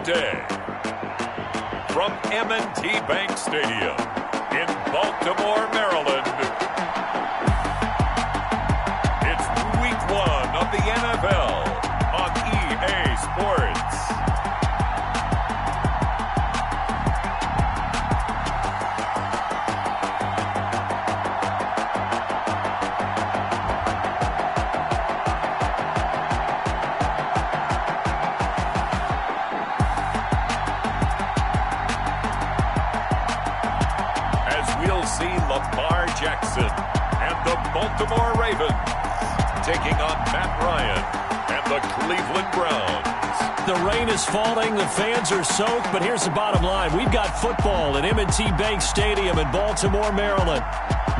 day. From M&T Bank Stadium in Baltimore, Maryland, it's Week 1 of the NFL on EA Sports. Lamar Jackson and the Baltimore Ravens taking on Matt Ryan and the Cleveland Browns. The rain is falling, the fans are soaked, but here's the bottom line. We've got football at M&T Bank Stadium in Baltimore, Maryland.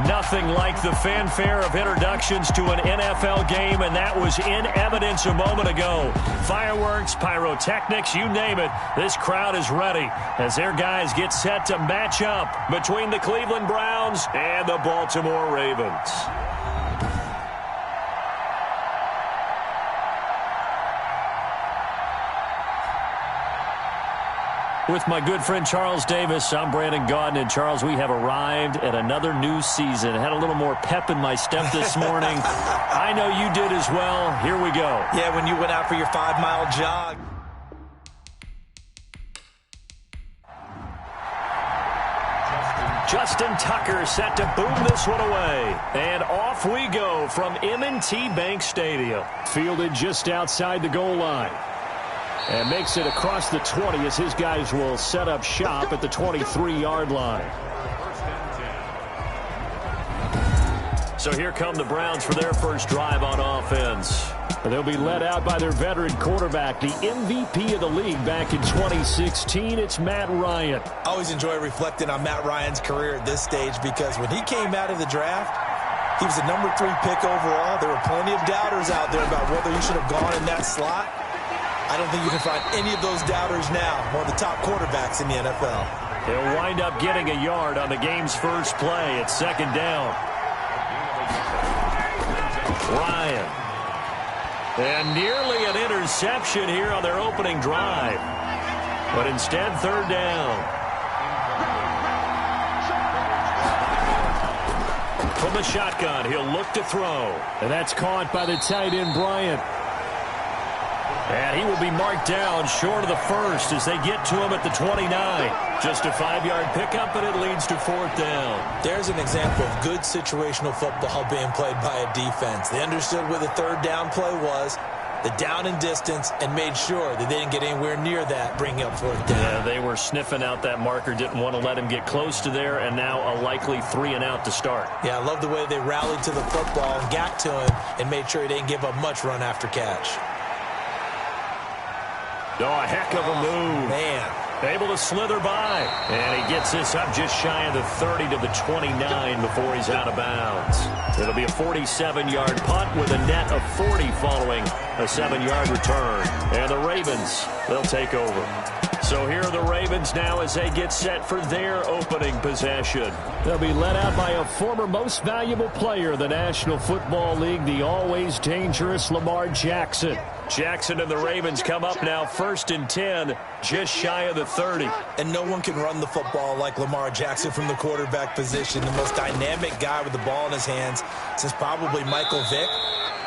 Nothing like the fanfare of introductions to an NFL game, and that was in evidence a moment ago. Fireworks, pyrotechnics, you name it. This crowd is ready as their guys get set to match up between the Cleveland Browns and the Baltimore Ravens. With my good friend Charles Davis, I'm Brandon Gaudin. And Charles, we have arrived at another new season. I had a little more pep in my step this morning. I know you did as well. Here we go. Yeah, when you went out for your 5-mile jog. Justin Tucker set to boom this one away. And off we go from M&T Bank Stadium. Fielded just outside the goal line. And makes it across the 20 as his guys will set up shop at the 23-yard line. So here come the Browns for their first drive on offense. They'll be led out by their veteran quarterback, the MVP of the league back in 2016. It's Matt Ryan. I always enjoy reflecting on Matt Ryan's career at this stage because when he came out of the draft, he was the number 3 pick overall. There were plenty of doubters out there about whether he should have gone in that slot. I don't think you can find any of those doubters now. One of the top quarterbacks in the NFL. He'll wind up getting a yard on the game's first play. It's second down. Ryan. And nearly an interception here on their opening drive. But instead, third down. From the shotgun, he'll look to throw. And that's caught by the tight end, Bryant. And he will be marked down short of the first as they get to him at the 29. Just a 5-yard pickup, and it leads to fourth down. There's an example of good situational football being played by a defense. They understood where the third down play was, the down and distance, and made sure that they didn't get anywhere near that, bringing up fourth down. Yeah, they were sniffing out that marker, didn't want to let him get close to there, and now a likely 3-and-out to start. Yeah, I love the way they rallied to the football and got to him and made sure he didn't give up much run after catch. Oh, a heck of a move. Man. Able to slither by. And he gets this up just shy of the 30 to the 29 before he's out of bounds. It'll be a 47-yard punt with a net of 40 following a 7-yard return. And the Ravens, they'll take over. So here are the Ravens now as they get set for their opening possession. They'll be led out by a former most valuable player in the National Football League, the always dangerous Lamar Jackson. Jackson and the Ravens come up now 1st and 10, just shy of the 30. And no one can run the football like Lamar Jackson from the quarterback position. The most dynamic guy with the ball in his hands since probably Michael Vick.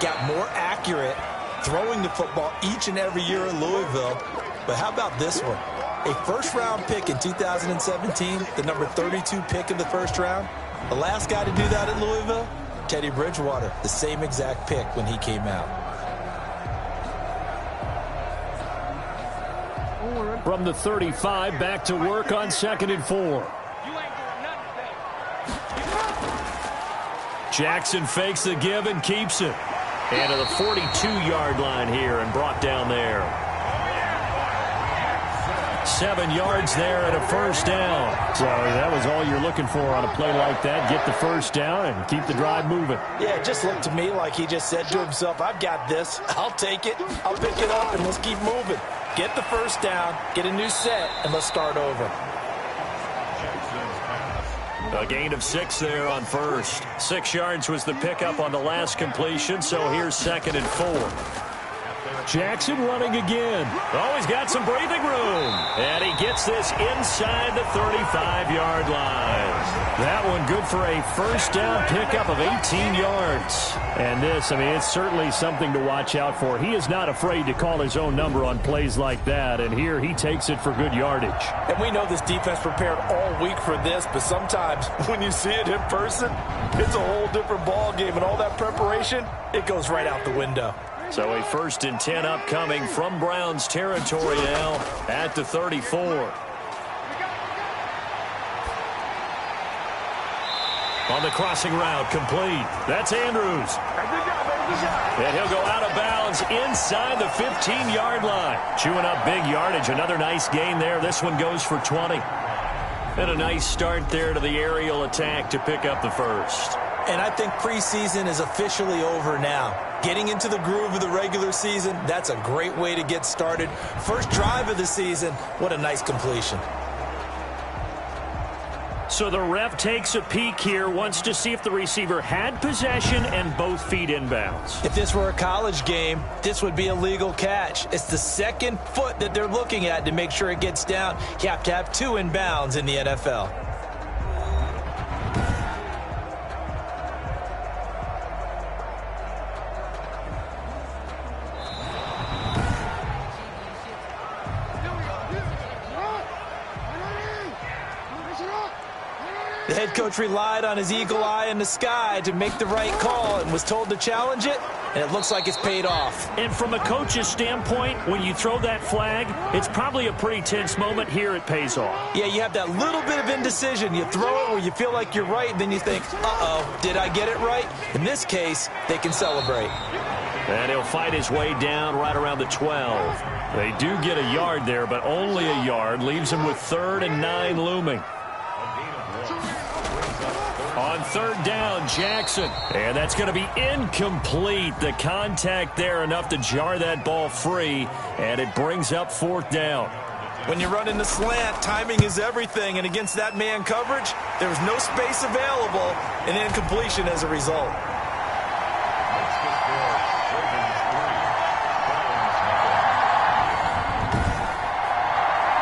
Got more accurate throwing the football each and every year in Louisville. But how about this one? A first-round pick in 2017, the number 32 pick in the first round. The last guy to do that at Louisville, Teddy Bridgewater, the same exact pick when he came out. From the 35, back to work on 2nd and 4. Jackson fakes the give and keeps it. And to the 42-yard line here and brought down there. 7 yards there and a first down. So that was all you're looking for on a play like that. Get the first down and keep the drive moving. Yeah, it just looked to me like he just said to himself, I've got this. I'll take it. I'll pick it up, and let's keep moving. Get the first down, get a new set, and let's start over. A gain of 6 there on first. 6 yards was the pickup on the last completion, so here's 2nd and 4. Jackson running again. Oh, he's got some breathing room. And he gets this inside the 35-yard line. That one good for a first down pickup of 18 yards. And this, I mean, it's certainly something to watch out for. He is not afraid to call his own number on plays like that. And here he takes it for good yardage. And we know this defense prepared all week for this, but sometimes when you see it in person, it's a whole different ball game. And all that preparation, it goes right out the window. So a 1st and 10 upcoming from Browns territory now at the 34. On the crossing route, complete. That's Andrews. And he'll go out of bounds inside the 15-yard line. Chewing up big yardage. Another nice gain there. This one goes for 20. And a nice start there to the aerial attack to pick up the first. And I think preseason is officially over now. Getting into the groove of the regular season, that's a great way to get started. First drive of the season, what a nice completion. So the ref takes a peek here, wants to see if the receiver had possession and both feet inbounds. If this were a college game, this would be a legal catch. It's the second foot that they're looking at to make sure it gets down. You have to have 2 inbounds in the NFL. The head coach relied on his eagle eye in the sky to make the right call and was told to challenge it, and it looks like it's paid off. And from a coach's standpoint, when you throw that flag, it's probably a pretty tense moment. Here it pays off. Yeah, you have that little bit of indecision. You throw it where you feel like you're right, and then you think, uh-oh, did I get it right? In this case, they can celebrate. And he'll fight his way down right around the 12. They do get a yard there, but only a yard. Leaves him with 3rd and 9 looming. On 3rd down, Jackson. And that's going to be incomplete. The contact there enough to jar that ball free. And it brings up 4th down. When you run in the slant, timing is everything. And against that man coverage, there was no space available. And incompletion as a result.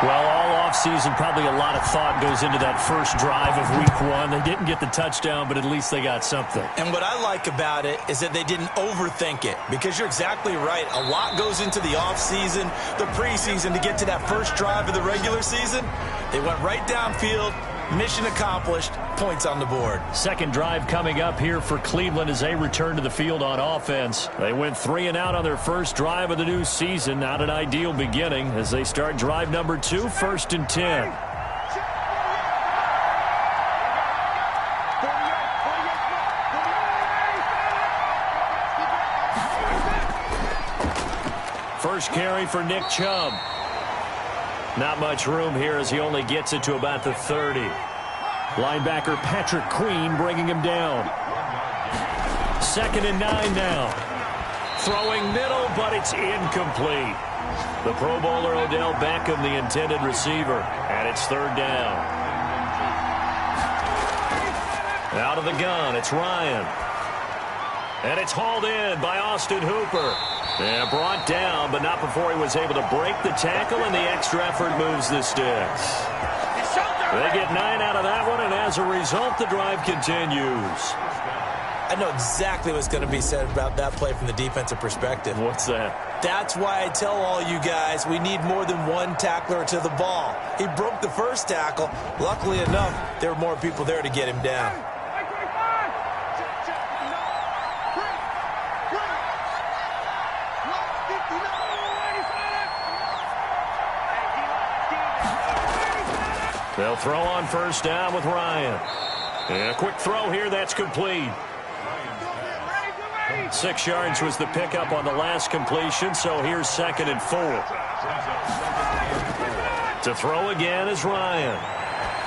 Well, all offseason, probably a lot of thought goes into that first drive of week 1. They didn't get the touchdown, but at least they got something. And what I like about it is that they didn't overthink it, because you're exactly right. A lot goes into the offseason, the preseason, to get to that first drive of the regular season. They went right downfield, mission accomplished, points on the board. Second drive coming up here for Cleveland as they return to the field on offense. They went 3 and out on their first drive of the new season. Not an ideal beginning as they start drive number 2, 1st and 10. First carry for Nick Chubb. Not much room here as he only gets it to about the 30. Linebacker Patrick Queen bringing him down. 2nd and 9 now. Throwing middle, but it's incomplete. The Pro Bowler Odell Beckham, the intended receiver, and it's 3rd down. Out of the gun, it's Ryan. And it's hauled in by Austin Hooper. And brought down, but not before he was able to break the tackle, and the extra effort moves the sticks. They get 9 out of that one, and as a result, the drive continues. I know exactly what's going to be said about that play from the defensive perspective. What's that? That's why I tell all you guys we need more than one tackler to the ball. He broke the first tackle. Luckily enough, there were more people there to get him down. They'll throw on 1st down with Ryan. And a quick throw here, that's complete. 6 yards was the pickup on the last completion, so here's 2nd and 4. To throw again is Ryan.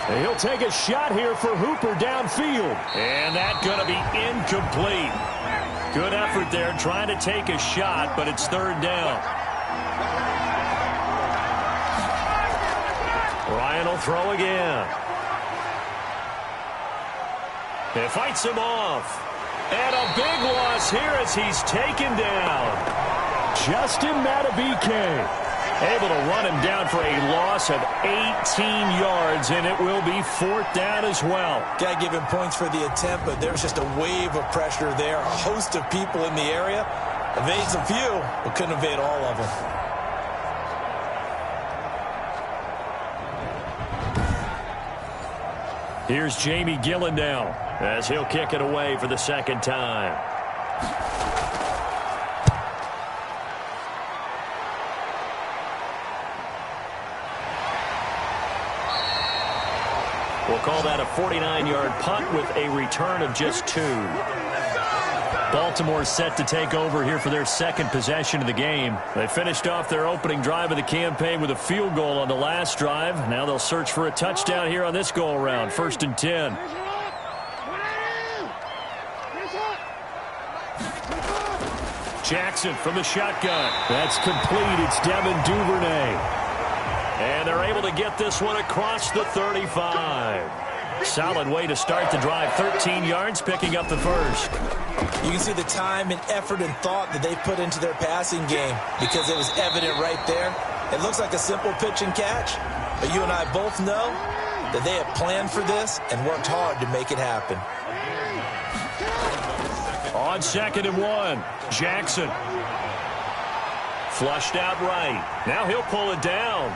And he'll take a shot here for Hooper downfield. And that's going to be incomplete. Good effort there trying to take a shot, but it's 3rd down. Ryan will throw again. It fights him off. And a big loss here as he's taken down. Justin Madubuike. Able to run him down for a loss of 18 yards, and it will be fourth down as well. Got to give him points for the attempt, but there's just a wave of pressure there. A host of people in the area. Evades a few, but couldn't evade all of them. Here's Jamie Gillen now as he'll kick it away for the second time. We'll call that a 49-yard punt with a return of just 2. Baltimore set to take over here for their second possession of the game. They finished off their opening drive of the campaign with a field goal on the last drive. Now they'll search for a touchdown here on this go-around. 1st and 10. Jackson from the shotgun. That's complete. It's Devin Duvernay. And they're able to get this one across the 35. Solid way to start the drive. 13 yards, picking up the first. You can see the time and effort and thought that they put into their passing game because it was evident right there. It looks like a simple pitch and catch, but you and I both know that they have planned for this and worked hard to make it happen. On 2nd and 1, Jackson. Flushed out right. Now he'll pull it down.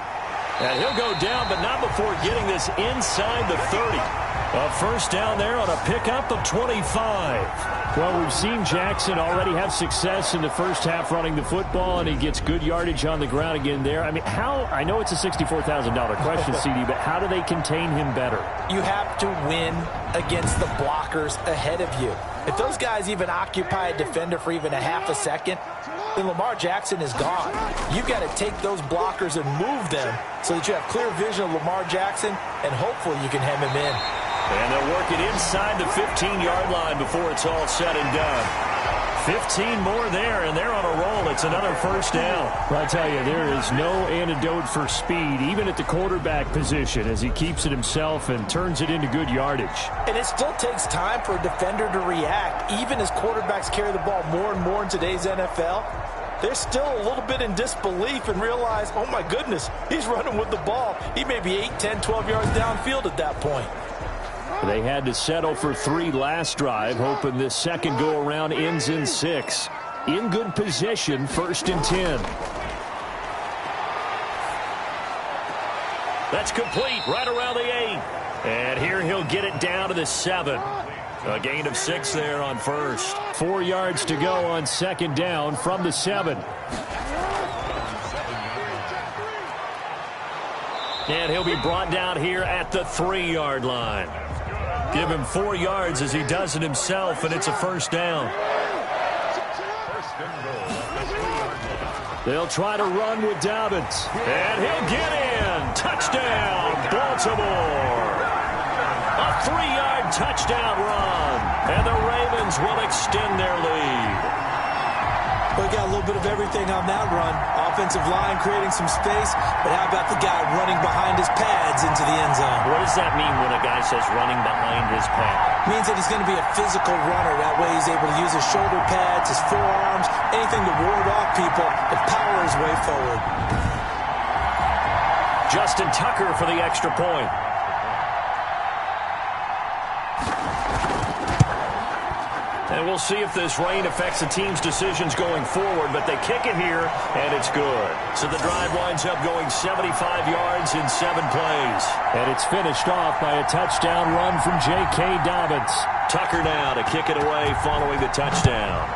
And he'll go down, but not before getting this inside the 30. A first down there on a pickup of 25. Well, we've seen Jackson already have success in the first half running the football, and he gets good yardage on the ground again there. I mean, I know it's a $64,000 question, CD, but how do they contain him better? You have to win against the blockers ahead of you. If those guys even occupy a defender for even a half a second, then Lamar Jackson is gone. You've got to take those blockers and move them so that you have clear vision of Lamar Jackson, and hopefully you can hem him in. And they'll work it inside the 15-yard line before it's all said and done. 15 more there, and they're on a roll. It's another first down. I'll tell you, there is no antidote for speed, even at the quarterback position, as he keeps it himself and turns it into good yardage. And it still takes time for a defender to react, even as quarterbacks carry the ball more and more in today's NFL. They're still a little bit in disbelief and realize, oh my goodness, he's running with the ball. He may be 8, 10, 12 yards downfield at that point. They had to settle for 3 last drive, hoping this second go-around ends in 6. In good position, 1st and 10. That's complete, right around the 8. And here he'll get it down to the 7. A gain of 6 there on first. 4 yards to go on 2nd down from the 7. And he'll be brought down here at the 3-yard line. Give him 4 yards as he does it himself, and it's a first down. They'll try to run with Dobbins. And he'll get in. Touchdown, Baltimore. A 3-yard touchdown run. And the Ravens will extend their lead. We got a little bit of everything on that run. Offensive line creating some space, but how about the guy running behind his pads into the end zone? What does that mean when a guy says running behind his pad? It means that he's going to be a physical runner. That way he's able to use his shoulder pads, his forearms, anything to ward off people and power his way forward. Justin Tucker for the extra point. And we'll see if this rain affects the team's decisions going forward, but they kick it here, and it's good. So the drive winds up going 75 yards in 7 plays. And it's finished off by a touchdown run from J.K. Dobbins. Tucker now to kick it away following the touchdown.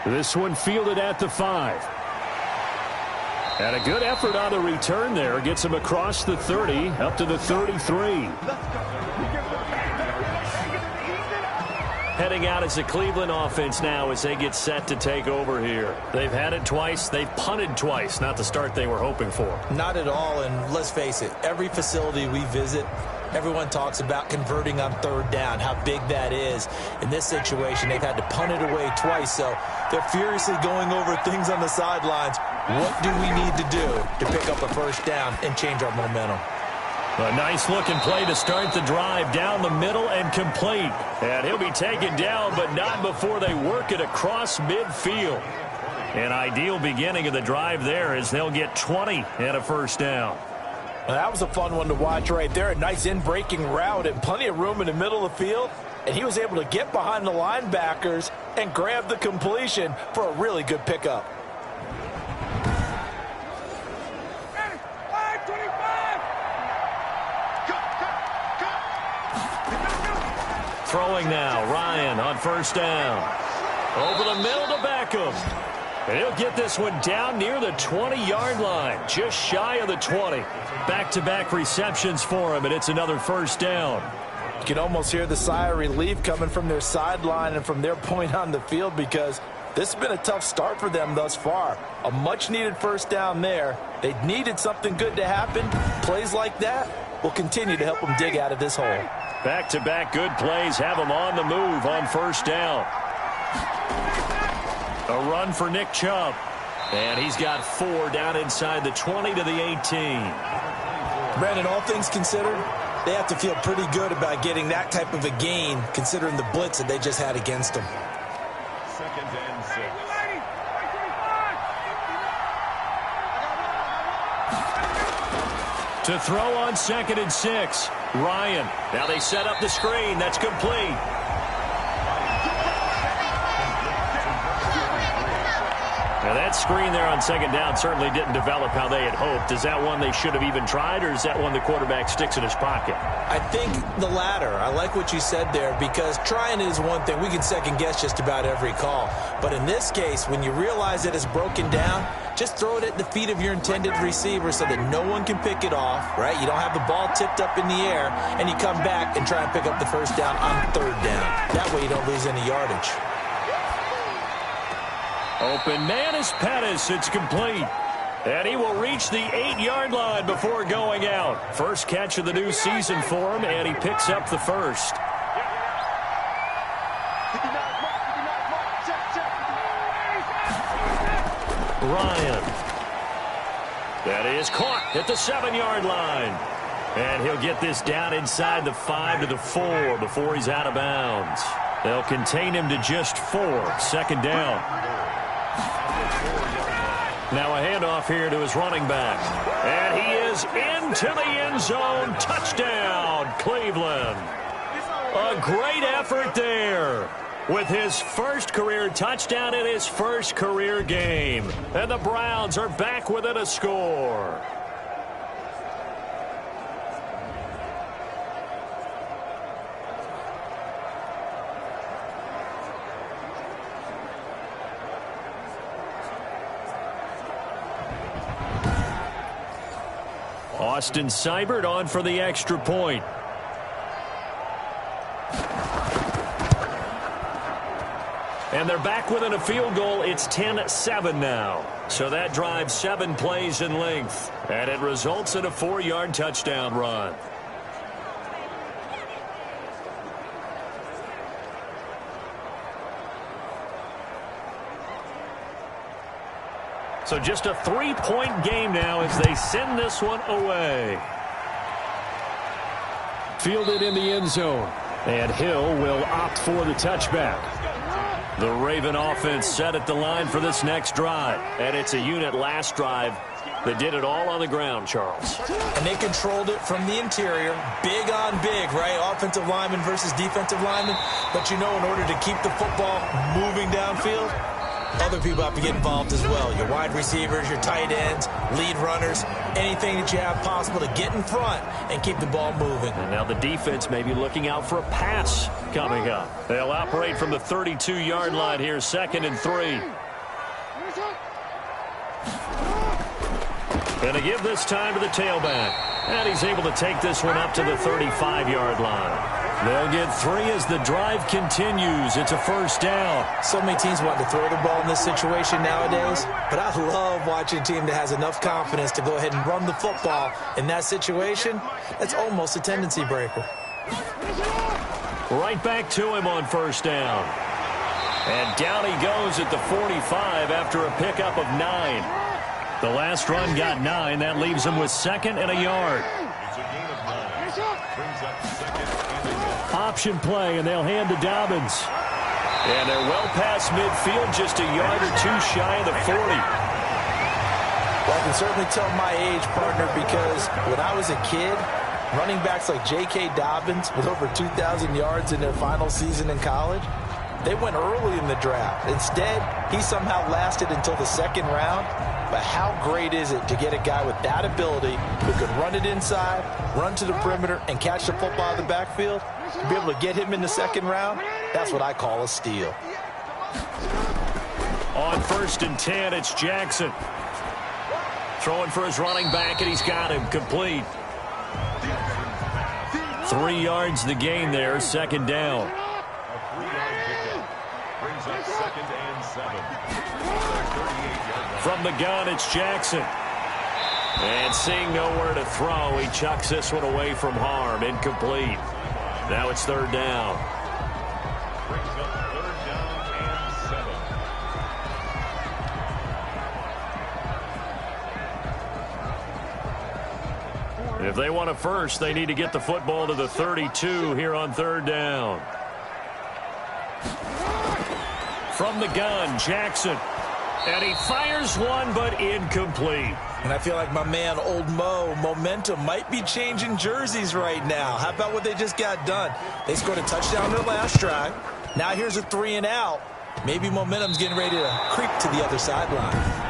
This one fielded at the 5. And a good effort on the return there. Gets him across the 30, up to the 33. Heading out as a Cleveland offense now as they get set to take over here. They've had it twice. They've punted twice. Not the start they were hoping for. Not at all, and let's face it, every facility we visit, everyone talks about converting on 3rd down, how big that is. In this situation, they've had to punt it away twice, so they're furiously going over things on the sidelines. What do we need to do to pick up a first down and change our momentum? A nice-looking play to start the drive down the middle and complete. And he'll be taken down, but not before they work it across midfield. An ideal beginning of the drive there as they'll get 20 and a first down. Now, that was a fun one to watch right there. A nice in-breaking route and plenty of room in the middle of the field. And he was able to get behind the linebackers and grab the completion for a really good pickup. Throwing now, Ryan on first down. Over the middle to Beckham. And he'll get this one down near the 20-yard line, just shy of the 20. Back-to-back receptions for him, and it's another first down. You can almost hear the sigh of relief coming from their sideline and from their point on the field because this has been a tough start for them thus far. A much-needed first down there. They needed something good to happen. Plays like that will continue to help them dig out of this hole. Back-to-back good plays have them on the move on first down. A run for Nick Chubb. And he's got 4 down inside the 20 to the 18. Brandon, all things considered, they have to feel pretty good about getting that type of a gain considering the blitz that they just had against them. Second and 6. To throw on 2nd and 6. Ryan. Now they set up the screen. That's complete. Now that screen there on 2nd down certainly didn't develop how they had hoped. Is that one they should have even tried, or is that one the quarterback sticks in his pocket? I think the latter. I like what you said there because trying is one thing. We can second guess just about every call. But in this case, when you realize that it's broken down, just throw it at the feet of your intended receiver so that no one can pick it off, right? You don't have the ball tipped up in the air, and you come back and try and pick up the first down on 3rd down. That way you don't lose any yardage. Open man is Pettis. It's complete. And he will reach the 8-yard line before going out. First catch of the new season for him, and he picks up the first. Ryan. That is caught at the 7-yard line. And he'll get this down inside the 5 to the 4 before he's out of bounds. They'll contain him to just 4. 2nd down. Now a handoff here to his running back. And he is into the end zone. Touchdown, Cleveland. A great effort there with his first career touchdown in his first career game. And the Browns are back within a score. Austin Seibert on for the extra point. And they're back within a field goal. It's 10-7 now. So that drives 7 plays in length. And it results in a 4-yard touchdown run. So just a 3-point game now as they send this one away. Fielded in the end zone. And Hill will opt for the touchback. The Raven offense set at the line for this next drive. And it's a unit last drive that did it all on the ground, Charles. And they controlled it from the interior. Big on big, right? Offensive lineman versus defensive lineman. But you know, in order to keep the football moving downfield, other people have to get involved as well. Your wide receivers, your tight ends, lead runners, anything that you have possible to get in front and keep the ball moving. And now the defense may be looking out for a pass coming up. They'll operate from the 32-yard line here, 2nd and 3. And to give this time to the tailback. And he's able to take this one up to the 35-yard line. They'll get 3 as the drive continues. It's a first down. So many teams want to throw the ball in this situation nowadays, but I love watching a team that has enough confidence to go ahead and run the football in that situation. That's almost a tendency breaker. Right back to him on first down. And down he goes at the 45 after a pickup of 9. The last run got 9. That leaves him with 2nd and a yard. option play, and they'll hand to Dobbins. And they're well past midfield, just a yard or two shy of the 40. Well, I can certainly tell my age, partner, because when I was a kid, running backs like J.K. Dobbins with over 2,000 yards in their final season in college, they went early in the draft. Instead, he somehow lasted until the second round. But how great is it to get a guy with that ability who can run it inside, run to the perimeter, and catch the football out of the backfield? To be able to get him in the second round, that's what I call a steal. On 1st and 10, it's Jackson. Throwing for his running back, and he's got him complete. 3 yards the gain there, second down. From the gun, it's Jackson. And seeing nowhere to throw, he chucks this one away from harm. Incomplete. Now it's 3rd down. If they want a first, they need to get the football to the 32 here on 3rd down. From the gun, Jackson. And he fires one, but incomplete. And I feel like my man, Old Mo, momentum might be changing jerseys right now. How about what they just got done? They scored a touchdown their last drive. Now here's a 3 and out. Maybe momentum's getting ready to creep to the other sideline.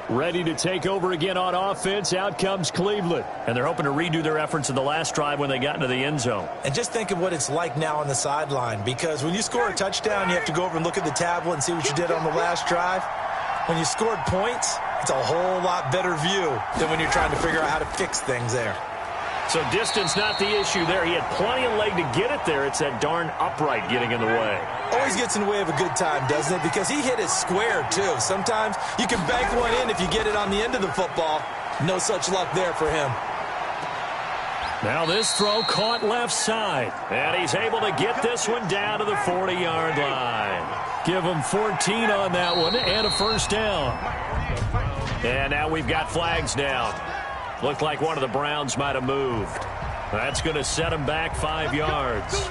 Ready to take over again on offense. Out comes Cleveland. And they're hoping to redo their efforts in the last drive when they got into the end zone. And just think of what it's like now on the sideline, because when you score a touchdown, you have to go over and look at the tablet and see what you did on the last drive. When you scored points, it's a whole lot better view than when you're trying to figure out how to fix things there. So distance not the issue there. He had plenty of leg to get it there. It's that darn upright getting in the way. Always gets in the way of a good time, doesn't it? Because he hit it square, too. Sometimes you can bank one in if you get it on the end of the football. No such luck there for him. Now this throw caught left side. And he's able to get this one down to the 40-yard line. Give him 14 on that one and a first down. And now we've got flags down. Looked like one of the Browns might have moved. That's going to set him back 5 yards.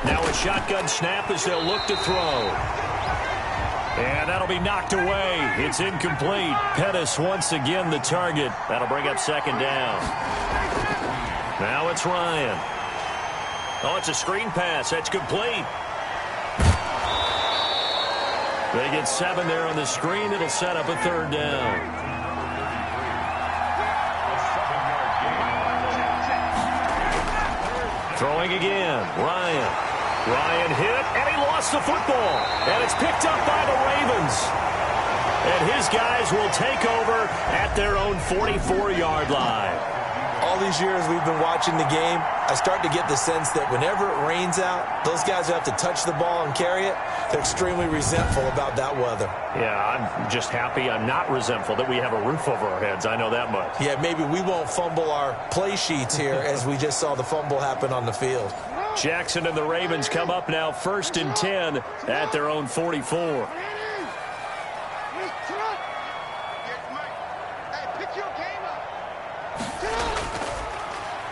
Now a shotgun snap as they'll look to throw. And that'll be knocked away. It's incomplete. Pettis once again the target. That'll bring up 2nd down. Now it's Ryan. Oh, it's a screen pass. That's complete. They get 7 there on the screen. It'll set up a 3rd down. Throwing again. Ryan hit, and he lost the football. And it's picked up by the Ravens. And his guys will take over at their own 44-yard line. All these years we've been watching the game, I start to get the sense that whenever it rains out, those guys who have to touch the ball and carry it, they're extremely resentful about that weather. Yeah, I'm just happy I'm not resentful that we have a roof over our heads. I know that much. Yeah, maybe we won't fumble our play sheets here as we just saw the fumble happen on the field. Jackson and the Ravens come up now 1st and 10 at their own 44.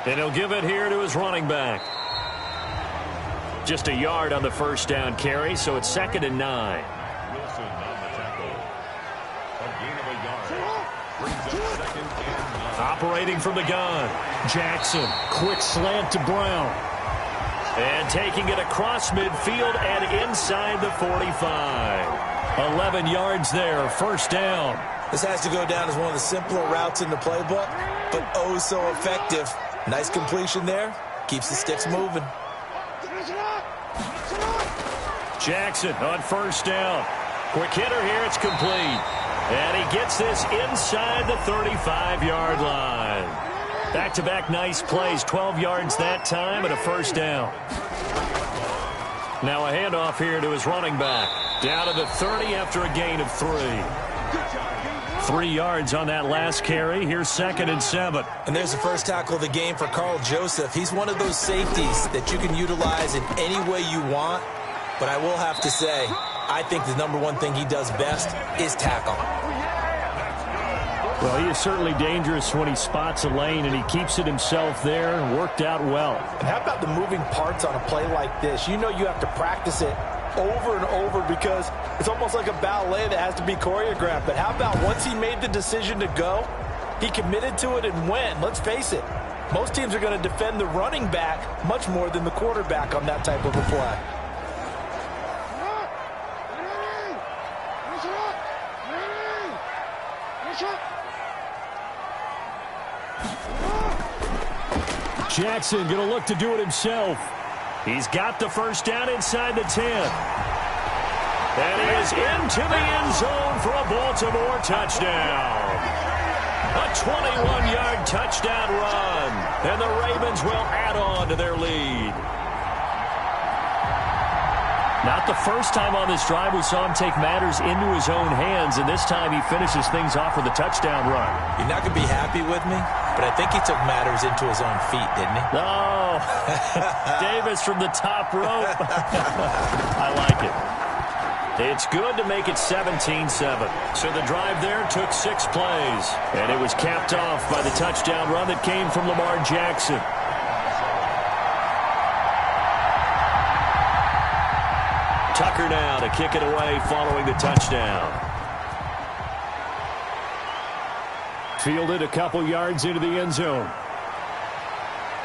And he'll give it here to his running back. Just a yard on the first down carry, so it's 2nd and 9. Wilson on the tackle. A gain of a yard. Brings up 2nd and 9. Operating from the gun. Jackson, quick slant to Brown. And taking it across midfield and inside the 45. 11 yards there, first down. This has to go down as one of the simpler routes in the playbook, but oh so effective. Nice completion there. Keeps the sticks moving. Jackson on first down. Quick hitter here. It's complete. And he gets this inside the 35-yard line. Back-to-back nice plays. 12 yards that time and a first down. Now a handoff here to his running back. Down to the 30 after a gain of 3. 3 yards on that last carry. Here's 2nd and 7. And there's the first tackle of the game for Carl Joseph. He's one of those safeties that you can utilize in any way you want. But I will have to say, I think the number one thing he does best is tackle. Well, he is certainly dangerous when he spots a lane, and he keeps it himself there and worked out well. And how about the moving parts on a play like this? You know you have to practice it over and over because it's almost like a ballet that has to be choreographed. But how about once he made the decision to go, he committed to it and went. Let's face it, most teams are going to defend the running back much more than the quarterback on that type of a play. Jackson going to look to do it himself. He's got the first down inside the 10. And he is into the end zone for a Baltimore touchdown. A 21-yard touchdown run. And the Ravens will add on to their lead. Not the first time on this drive we saw him take matters into his own hands, and this time he finishes things off with a touchdown run. You're not going to be happy with me, but I think he took matters into his own feet, didn't he? No. Davis from the top rope. I like it. It's good to make it 17-7. So the drive there took 6 plays, and it was capped off by the touchdown run that came from Lamar Jackson. Tucker now to kick it away following the touchdown. Fielded a couple yards into the end zone.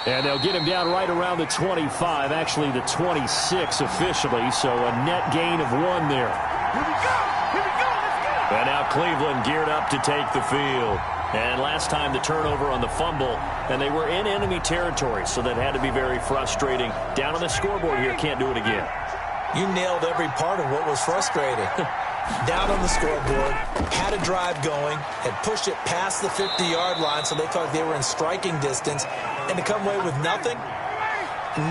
And they'll get him down right around the 25, actually the 26 officially, so a net gain of 1 there. Here we go! Here we go! Let's go! And now Cleveland geared up to take the field. And last time the turnover on the fumble, and they were in enemy territory, so that had to be very frustrating. Down on the scoreboard here, can't do it again. You nailed every part of what was frustrating. Down on the scoreboard, had a drive going, had pushed it past the 50-yard line so they thought they were in striking distance, and to come away with nothing,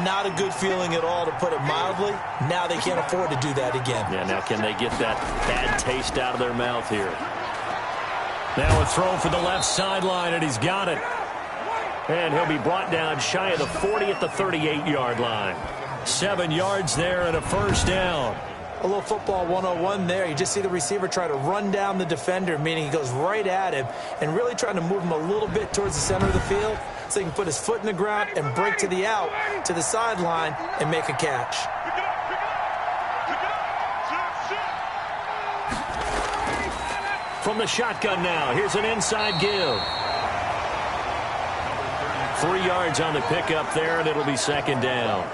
not a good feeling at all, to put it mildly. Now they can't afford to do that again. Yeah, now can they get that bad taste out of their mouth here? Now a throw for the left sideline, and he's got it. And he'll be brought down shy of the 40 at the 38-yard line. 7 yards there and a first down. A little football 101 there. You just see the receiver try to run down the defender, meaning he goes right at him and really trying to move him a little bit towards the center of the field so he can put his foot in the ground and break to the out, to the sideline, and make a catch. From the shotgun now, here's an inside give. 3 yards on the pickup there, and it'll be second down.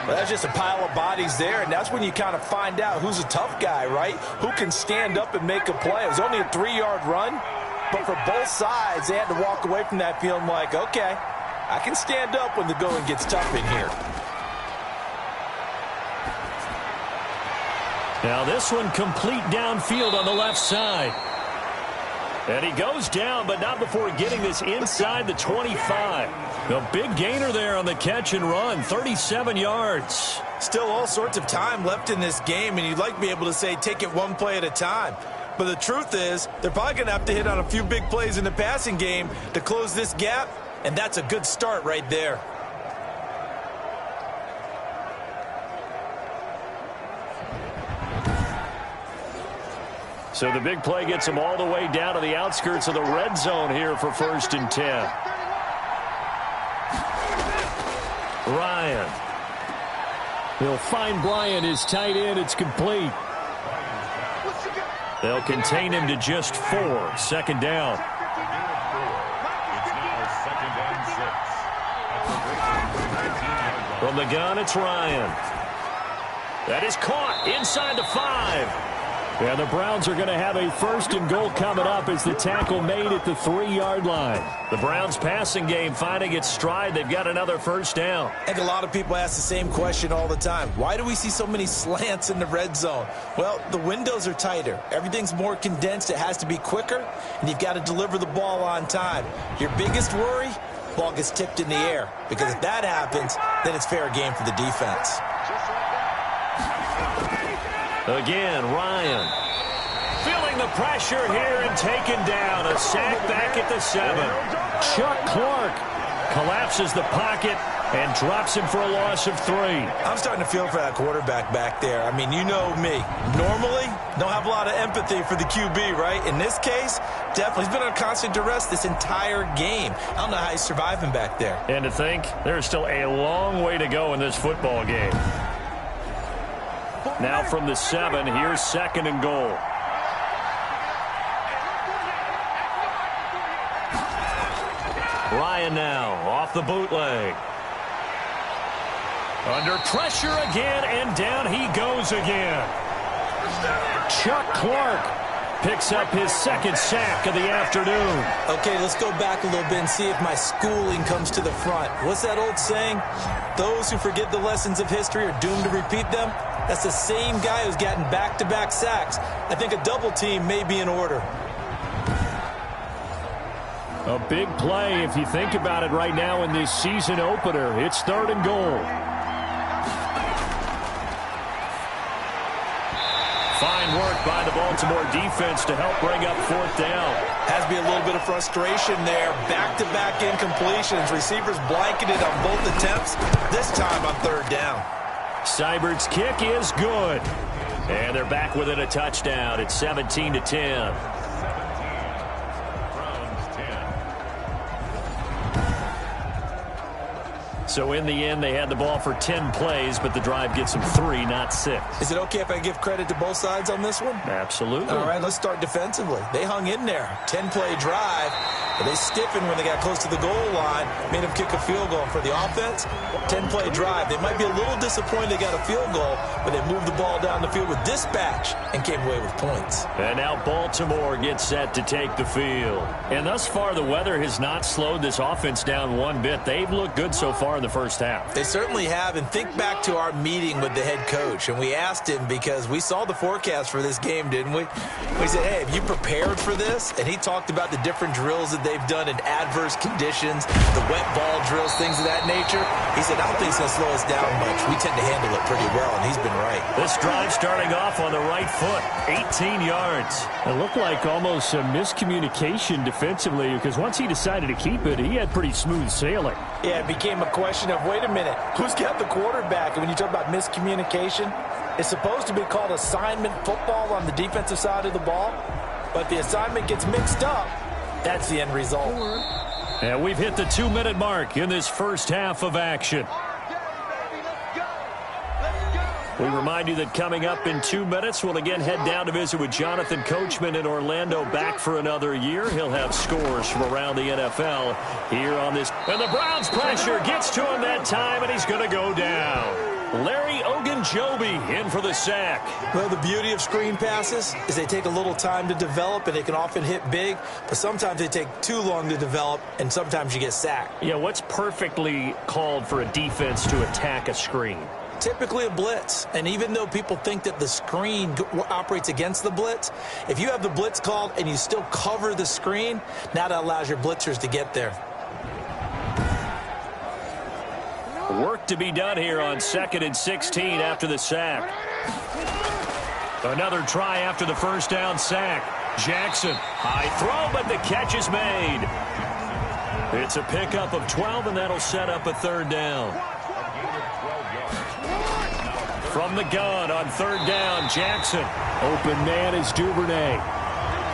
Well, that's just a pile of bodies there, and that's when you kind of find out who's a tough guy, right? Who can stand up and make a play. It was only a 3-yard run, but for both sides, they had to walk away from that feeling like, okay, I can stand up when the going gets tough in here. Now this one complete downfield on the left side. And he goes down, but not before getting this inside the 25. The big gainer there on the catch and run, 37 yards. Still all sorts of time left in this game, and you'd like to be able to say take it one play at a time. But the truth is, they're probably going to have to hit on a few big plays in the passing game to close this gap, and that's a good start right there. So the big play gets him all the way down to the outskirts of the red zone here for 1st and 10. Ryan. He'll find Bryant, his tight end. It's complete. They'll contain him to just 4. 2nd down. From the gun, it's Ryan. That is caught inside the 5. And the Browns are going to have a 1st and goal coming up as the tackle made at the 3-yard line. The Browns passing game finding its stride. They've got another first down. I think a lot of people ask the same question all the time. Why do we see so many slants in the red zone? Well, the windows are tighter. Everything's more condensed. It has to be quicker, and you've got to deliver the ball on time. Your biggest worry, ball gets tipped in the air, because if that happens, then it's fair game for the defense. Again, Ryan. Feeling the pressure here and taken down. A sack back at the 7. Chuck Clark collapses the pocket and drops him for a loss of 3. I'm starting to feel for that quarterback back there. I mean, you know me. Normally, don't have a lot of empathy for the QB, right? In this case, definitely he's been on constant duress this entire game. I don't know how he's surviving back there. And to think, there's still a long way to go in this football game. Now from the 7, here's 2nd and goal. Ryan now off the bootleg. Under pressure again, and down he goes again. Chuck Clark picks up his 2nd sack of the afternoon. Okay, let's go back a little bit and see if my schooling comes to the front. What's that old saying? Those who forget the lessons of history are doomed to repeat them. That's the same guy who's gotten back-to-back sacks. I think a double team may be in order. A big play if you think about it right now in this season opener. It's 3rd and goal. Fine work by the Baltimore defense to help bring up 4th down. Has to be a little bit of frustration there. Back-to-back incompletions. Receivers blanketed on both attempts. This time on 3rd down. Seibert's kick is good. And they're back within a touchdown. It's 17-10. So in the end, they had the ball for 10 plays, but the drive gets them 3, not 6. Is it okay if I give credit to both sides on this one? Absolutely. All right, let's start defensively. They hung in there. 10-play drive, but they stiffened when they got close to the goal line, made them kick a field goal. For the offense, 10-play drive. They might be a little disappointed they got a field goal, but they moved the ball down the field with dispatch and came away with points. And now Baltimore gets set to take the field. And thus far, the weather has not slowed this offense down one bit. They've looked good so far in the first half. They certainly have, and think back to our meeting with the head coach, and we asked him because we saw the forecast for this game, didn't we? We said, hey, have you prepared for this? And he talked about the different drills that they've done in adverse conditions, the wet ball drills, things of that nature. He said, I don't think it's going to slow us down much. We tend to handle it pretty well, and he's been right. This drive starting off on the right foot, 18 yards. It looked like almost a miscommunication defensively because once he decided to keep it, he had pretty smooth sailing. Yeah, it became a question of, wait a minute, who's got the quarterback? And when you talk about miscommunication, it's supposed to be called assignment football on the defensive side of the ball. But the assignment gets mixed up. That's the end result. And we've hit the 2-minute mark in this first half of action. We remind you that coming up in 2 minutes, we'll again head down to visit with Jonathan Coachman in Orlando, back for another year. He'll have scores from around the NFL here on this. And the Browns pressure gets to him that time, and he's going to go down. Larry Ogunjobi in for the sack. Well, the beauty of screen passes is they take a little time to develop, and they can often hit big, but sometimes they take too long to develop, and sometimes you get sacked. Yeah, what's perfectly called for a defense to attack a screen? Typically a blitz, and even though people think that the screen operates against the blitz, if you have the blitz called and you still cover the screen, now that allows your blitzers to get there. Work to be done here on 2nd and 16 after the sack. Another try after the first down sack. Jackson, high throw, but the catch is made. It's a pickup of 12, and that'll set up a 3rd down. From the gun on 3rd down, Jackson. Open man is Duvernay.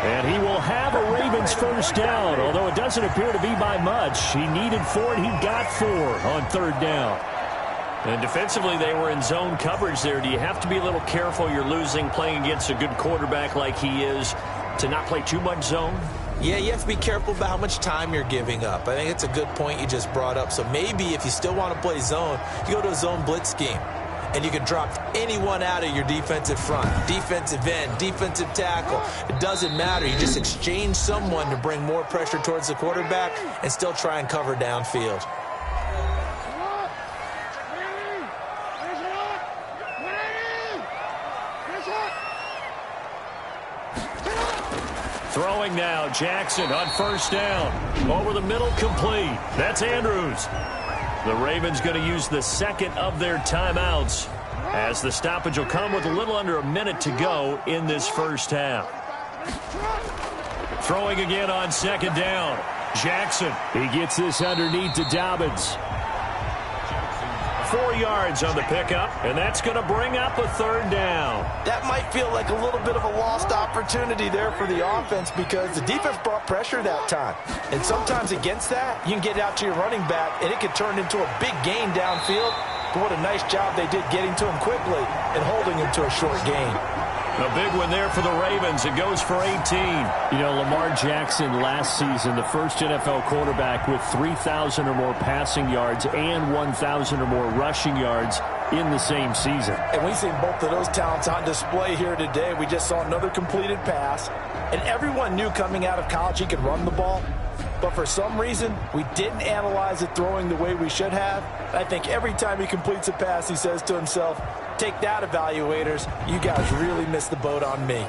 And he will have a Ravens first down, although it doesn't appear to be by much. He needed 4, and he got 4 on 3rd down. And defensively, they were in zone coverage there. Do you have to be a little careful? You're losing playing against a good quarterback like he is to not play too much zone? Yeah, you have to be careful about how much time you're giving up. I think it's a good point you just brought up. So maybe if you still want to play zone, you go to a zone blitz scheme. And you can drop anyone out of your defensive front, defensive end, defensive tackle. It doesn't matter. You just exchange someone to bring more pressure towards the quarterback and still try and cover downfield. Throwing now, Jackson on 1st down. Over the middle, complete. That's Andrews. The Ravens going to use the 2nd of their timeouts as the stoppage will come with a little under a minute to go in this first half. Throwing again on second down. Jackson. He gets this underneath to Dobbins. 4 yards on the pickup, and that's going to bring up a third down. That might feel like a little bit of a lost opportunity there for the offense because the defense brought pressure that time. And sometimes against that, you can get out to your running back, and it could turn into a big gain downfield. But what a nice job they did getting to him quickly and holding him to a short gain. A big one there for the Ravens. It goes for 18. You know, Lamar Jackson last season, the first NFL quarterback with 3,000 or more passing yards and 1,000 or more rushing yards in the same season. And we've seen both of those talents on display here today. We just saw another completed pass. And everyone knew coming out of college he could run the ball. But for some reason, we didn't analyze it throwing the way we should have. I think every time he completes a pass, he says to himself, take that, evaluators. You guys really missed the boat on me.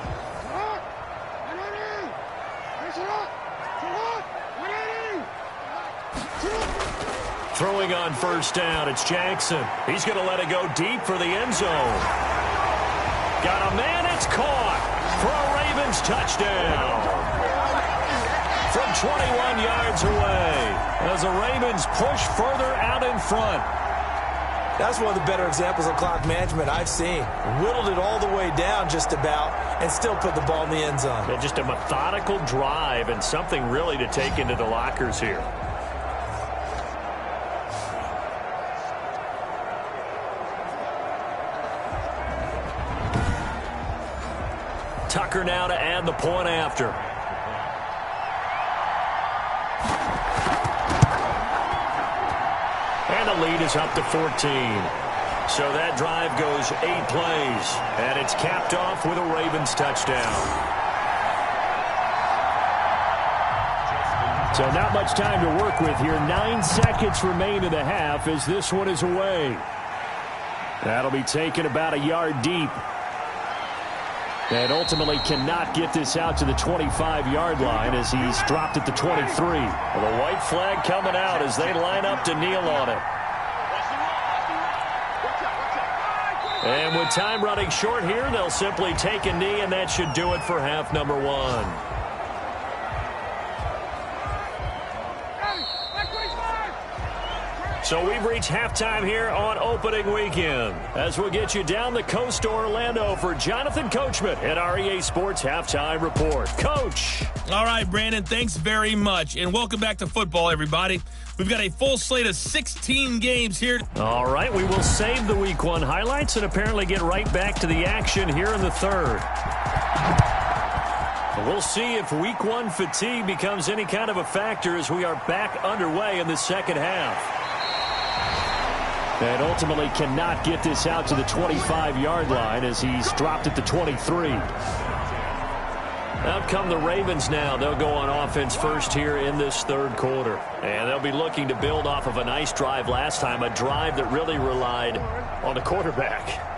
Throwing on first down, it's Jackson. He's going to let it go deep for the end zone. Got a man, it's caught for a Ravens touchdown. From 21 yards away as the Ravens push further out in front. That's one of the better examples of clock management I've seen. Whittled it all the way down just about and still put the ball in the end zone. Yeah, just a methodical drive and something really to take into the lockers here. Tucker now to add the point after. And the lead is up to 14. So that drive goes 8 plays. And it's capped off with a Ravens touchdown. So not much time to work with here. 9 seconds remain in the half as this one is away. That'll be taken about a yard deep. And ultimately cannot get this out to the 25-yard line as he's dropped at the 23. Well, the white flag coming out as they line up to kneel on it. And with time running short here, they'll simply take a knee, and that should do it for half number 1. So we've reached halftime here on opening weekend as we'll get you down the coast to Orlando for Jonathan Coachman at our EA Sports Halftime Report. Coach. All right, Brandon, thanks very much. And welcome back to football, everybody. We've got a full slate of 16 games here. All right, we will save the Week 1 highlights and apparently get right back to the action here in the third. We'll see if Week 1 fatigue becomes any kind of a factor as we are back underway in the second half. And ultimately cannot get this out to the 25-yard line as he's dropped at the 23. Out come the Ravens now. They'll go on offense first here in this third quarter. And they'll be looking to build off of a nice drive last time, a drive that really relied on the quarterback.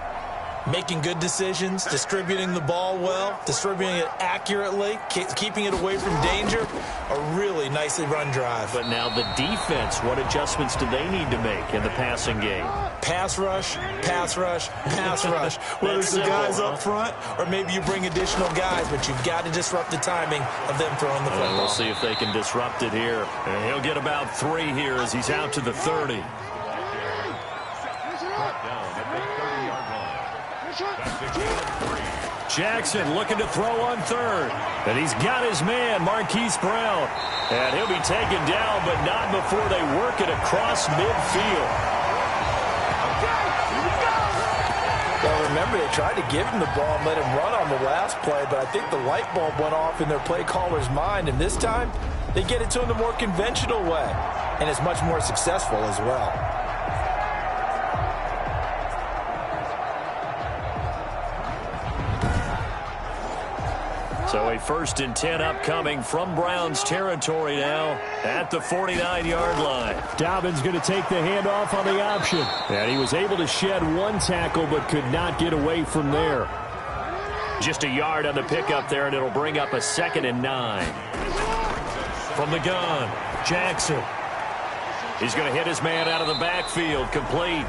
Making good decisions, distributing the ball well, distributing it accurately, keeping it away from danger. A really nicely run drive. But now the defense, what adjustments do they need to make in the passing game? Pass rush, pass rush, pass rush. Whether it's the guys up front or maybe you bring additional guys, but you've got to disrupt the timing of them throwing the football. We'll see if they can disrupt it here. And he'll get about 3 here as he's out to the 30. Jackson looking to throw on third. And he's got his man, Marquise Brown. And he'll be taken down, but not before they work it across midfield. Well, remember, they tried to give him the ball and let him run on the last play, but I think the light bulb went off in their play caller's mind, and this time they get it to him the more conventional way, and it's much more successful as well. So a 1st and 10 upcoming from Browns territory now at the 49-yard line. Dobbins going to take the handoff on the option. And he was able to shed 1 tackle but could not get away from there. Just a yard on the pickup there, and it'll bring up a 2nd and 9. From the gun, Jackson. He's going to hit his man out of the backfield, complete.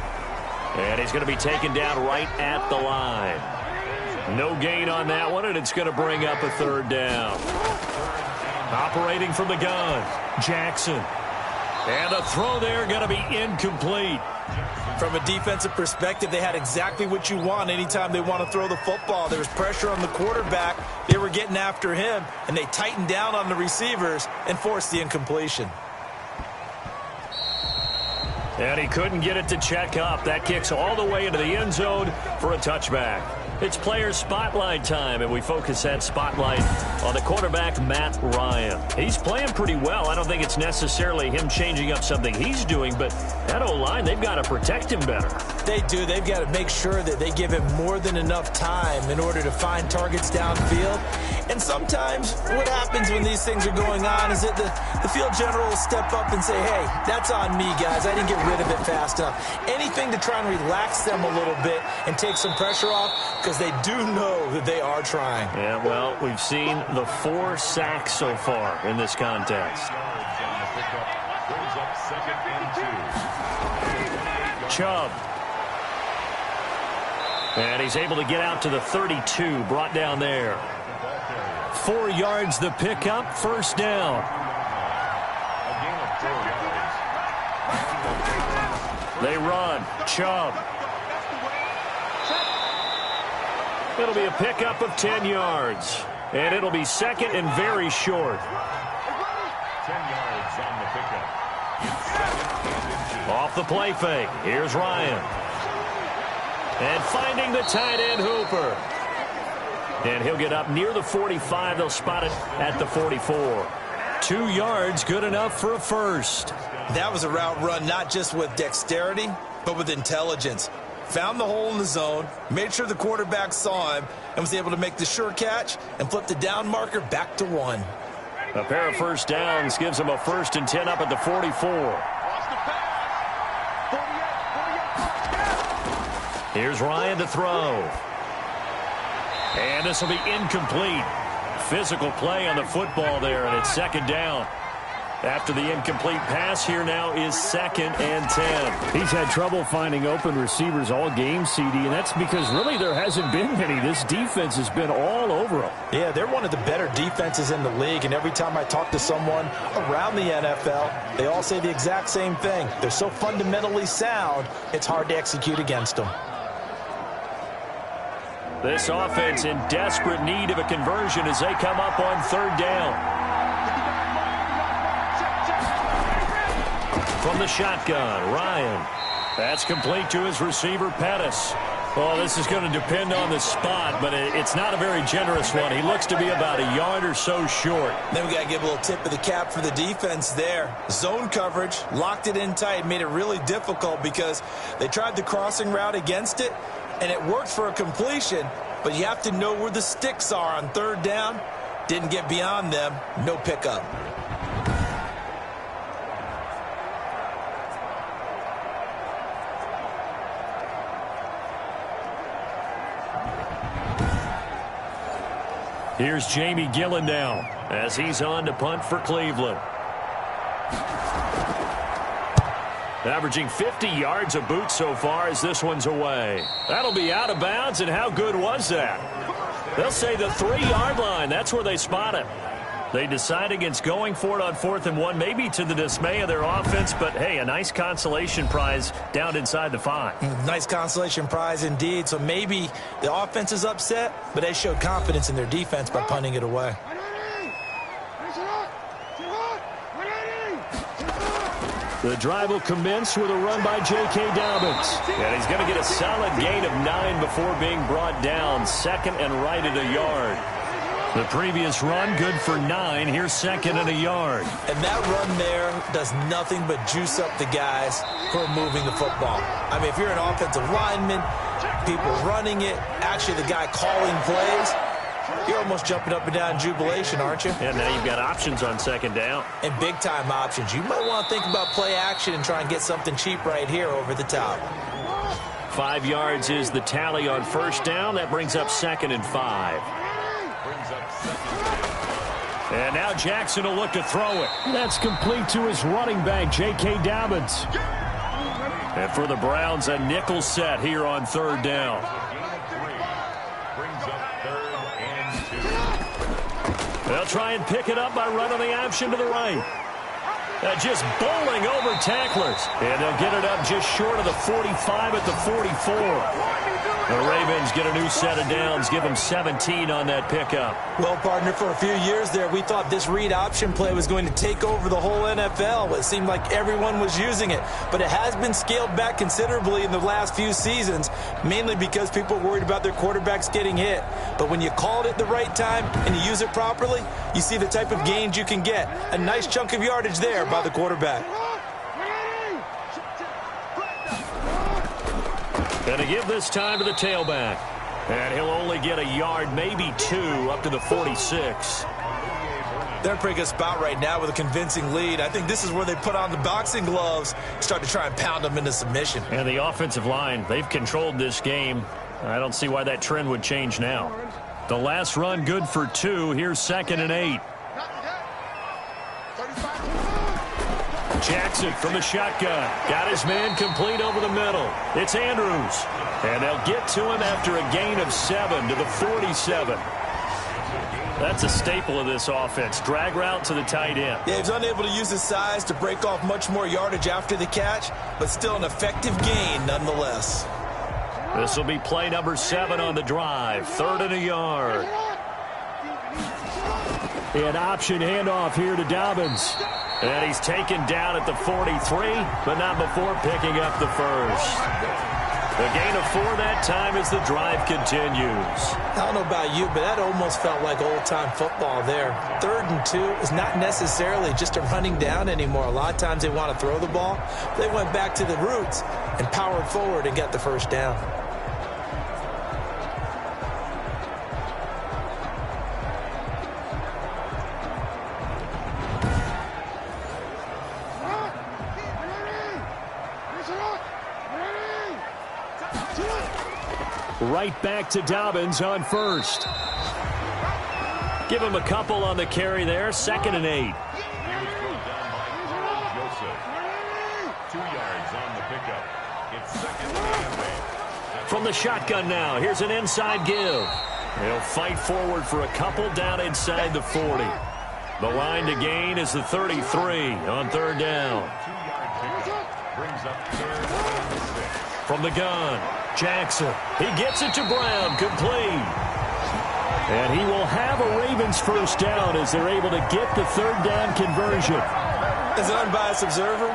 And he's going to be taken down right at the line. No gain on that one, and it's going to bring up a third down. Operating from the gun, Jackson. And a throw there going to be incomplete. From a defensive perspective, they had exactly what you want anytime they want to throw the football. There was pressure on the quarterback. They were getting after him, and they tightened down on the receivers and forced the incompletion. And he couldn't get it to check up. That kicks all the way into the end zone for a touchback. It's player spotlight time, and we focus that spotlight on the quarterback, Matt Ryan. He's playing pretty well. I don't think it's necessarily him changing up something he's doing, but that O-line, they've got to protect him better. They do. They've got to make sure that they give him more than enough time in order to find targets downfield. And sometimes what happens when these things are going on is that the field general will step up and say, hey, that's on me, guys. I didn't get rid of it fast enough. Anything to try and relax them a little bit and take some pressure off, because they do know that they are trying. Yeah, well, we've seen the 4 sacks so far in this contest. Chubb. And he's able to get out to the 32, brought down there. 4 yards the pickup, first down. They run. Chubb. It'll be a pickup of 10 yards. And it'll be second and very short. 10 yards on the pickup. Off the play fake. Here's Ryan. And finding the tight end, Hooper. And he'll get up near the 45. They'll spot it at the 44. 2 yards, good enough for a first. That was a route run not just with dexterity, but with intelligence. Found the hole in the zone, made sure the quarterback saw him, and was able to make the sure catch and flip the down marker back to 1. A pair of first downs gives him a 1st and 10 up at the 44. Here's Ryan to throw. And this will be incomplete. Physical play on the football there, and it's second down. After the incomplete pass, here now is 2nd and 10. He's had trouble finding open receivers all game, CD, and that's because really there hasn't been many. This defense has been all over them. Yeah, they're one of the better defenses in the league, and every time I talk to someone around the NFL, they all say the exact same thing. They're so fundamentally sound, it's hard to execute against them. This offense in desperate need of a conversion as they come up on 3rd down. From the shotgun, Ryan. That's complete to his receiver, Pettis. Well, this is going to depend on the spot, but it's not a very generous one. He looks to be about a yard or so short. Then we got to give a little tip of the cap for the defense there. Zone coverage, locked it in tight, made it really difficult because they tried the crossing route against it, and it worked for a completion, but you have to know where the sticks are on 3rd down. Didn't get beyond them, no pickup. Here's Jamie Gillen now as he's on to punt for Cleveland. Averaging 50 yards a boot so far as this one's away. That'll be out of bounds, and how good was that? They'll say the 3-yard line. That's where they spot it. They decide against going for it on 4th and 1, maybe to the dismay of their offense, but hey, a nice consolation prize down inside the 5. Nice consolation prize indeed. So maybe the offense is upset, but they showed confidence in their defense by punting it away. The drive will commence with a run by J.K. Dobbins. And he's going to get a solid gain of 9 before being brought down. 2nd and right at a yard. The previous run, good for 9. Here's 2nd and a yard. And that run there does nothing but juice up the guys who are moving the football. I mean, if you're an offensive lineman, people running it, actually the guy calling plays, you're almost jumping up and down in jubilation, aren't you? And now you've got options on 2nd down. And big-time options. You might want to think about play action and try and get something cheap right here over the top. 5 yards is the tally on 1st down. That brings up 2nd and 5. And now Jackson will look to throw it. That's complete to his running back, J.K. Dobbins. And for the Browns, a nickel set here on third down. Brings up 3rd and 2. They'll try and pick it up by running the option to the right. Just bowling over tacklers. And they'll get it up just short of the 45 at the 44. The Ravens get a new set of downs, give them 17 on that pickup. Well, partner, for a few years there, we thought this read option play was going to take over the whole NFL. It seemed like everyone was using it. But it has been scaled back considerably in the last few seasons, mainly because people are worried about their quarterbacks getting hit. But when you call it at the right time and you use it properly, you see the type of gains you can get. A nice chunk of yardage there by the quarterback. Going to give this time to the tailback. And he'll only get a yard, maybe 2, up to the 46. They're in a pretty good spot right now with a convincing lead. I think this is where they put on the boxing gloves, start to try and pound them into submission. And the offensive line, they've controlled this game. I don't see why that trend would change now. The last run good for 2. Here's 2nd and 8. Jackson from the shotgun. Got his man complete over the middle. It's Andrews. And they'll get to him after a gain of 7 to the 47. That's a staple of this offense. Drag route to the tight end. Yeah, he's unable to use his size to break off much more yardage after the catch, but still an effective gain nonetheless. This will be play number 7 on the drive. 3rd and a yard. An option handoff here to Dobbins. And he's taken down at the 43, but not before picking up the first. A gain of 4 that time as the drive continues. I don't know about you, but that almost felt like old-time football there. 3rd and 2 is not necessarily just a running down anymore. A lot of times they want to throw the ball. They went back to the roots and powered forward and got the first down. Right back to Dobbins on first. Give him a couple on the carry there. 2nd and 8. He was brought down by Carl Joseph. 2 yards on the pickup. It's 2nd and 8. From the shotgun now. Here's an inside give. He'll fight forward for a couple down inside the 40. The line to gain is the 33 on 3rd down. 2-yard pickup. Brings up 3rd and 6. From the gun, Jackson. He gets it to Brown, complete. And he will have a Ravens first down as they're able to get the 3rd down conversion. As an unbiased observer,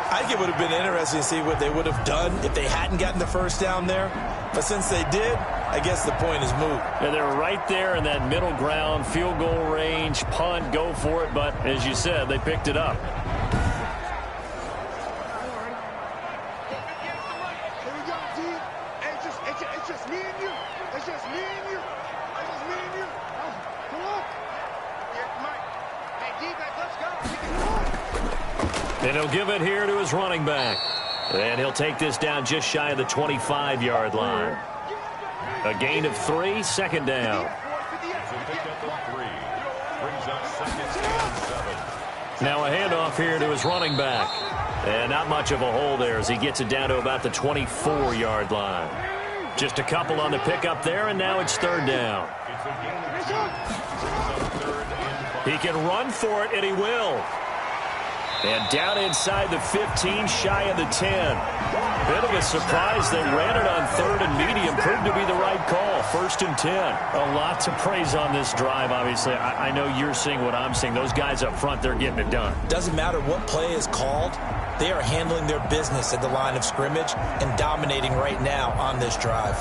I think it would have been interesting to see what they would have done if they hadn't gotten the first down there. But since they did, I guess the point is moot. And they're right there in that middle ground, field goal range, punt, go for it. But as you said, they picked it up. And he'll give it here to his running back. And he'll take this down just shy of the 25-yard line. A gain of 3, 2nd down. It's a pickup of 3. Brings up 2nd and 7. Now a handoff here to his running back. And not much of a hole there as he gets it down to about the 24-yard line. Just a couple on the pickup there, and now it's 3rd down. It's a gain of 2. Brings up 3rd and 5. He can run for it, and he will. And down inside the 15, shy of the 10. Bit of a surprise. They ran it on 3rd and medium. Proved to be the right call. 1st and 10. A lot to praise on this drive, obviously. I know you're seeing what I'm seeing. Those guys up front, they're getting it done. Doesn't matter what play is called. They are handling their business at the line of scrimmage and dominating right now on this drive.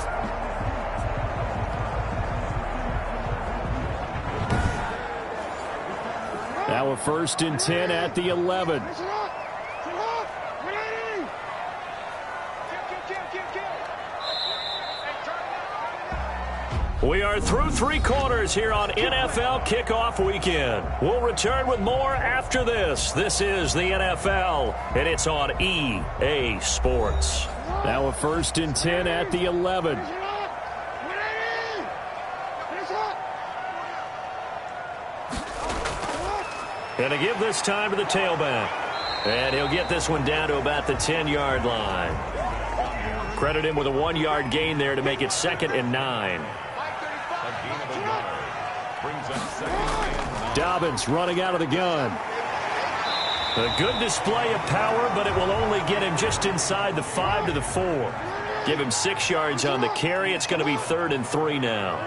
Now a 1st and 10 at the 11. We are through 3 quarters here on NFL Kickoff Weekend. We'll return with more after this. This is the NFL, and it's on EA Sports. Now a 1st and 10 at the 11. And to give this time to the tailback. And he'll get this one down to about the 10-yard line. Credit him with a 1-yard gain there to make it 2nd and 9. Dobbins running out of the gun. A good display of power, but it will only get him just inside the 5 to the 4. Give him 6 yards on the carry. It's going to be 3rd and 3 now.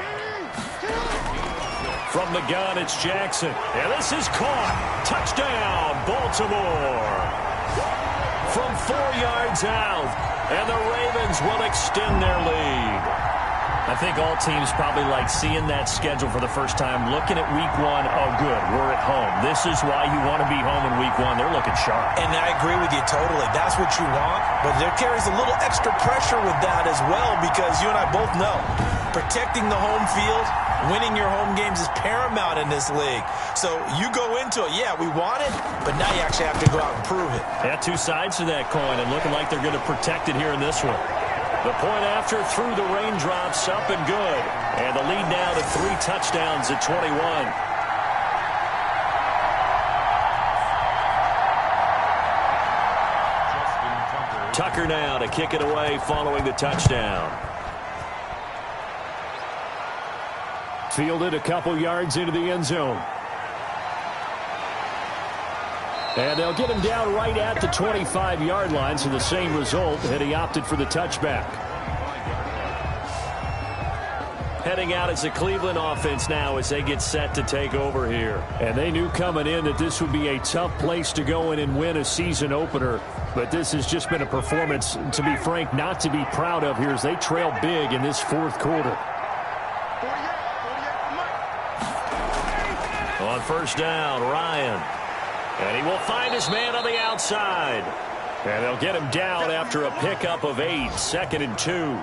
From the gun, it's Jackson. And this is caught. Touchdown, Baltimore. From 4 yards out. And the Ravens will extend their lead. I think all teams probably like seeing that schedule for the first time, looking at week 1. Oh, good, we're at home. This is why you want to be home in week 1. They're looking sharp. And I agree with you totally. That's what you want. But there carries a little extra pressure with that as well, because you and I both know protecting the home field, winning your home games is paramount in this league. So you go into it, yeah, we want it, but now you actually have to go out and prove it. Yeah, 2 sides to that coin, and looking like they're going to protect it here in this one. The point after through the raindrops, up and good. And the lead now to 3 touchdowns at 21. Tucker now to kick it away following the touchdown. Fielded a couple yards into the end zone. And they'll get him down right at the 25-yard line, so the same result, and he opted for the touchback. Heading out as the Cleveland offense now as they get set to take over here. And they knew coming in that this would be a tough place to go in and win a season opener. But this has just been a performance, to be frank, not to be proud of here as they trail big in this 4th quarter. On first down, Ryan. And he will find his man on the outside. And they'll get him down after a pickup of 8, 2nd and 2.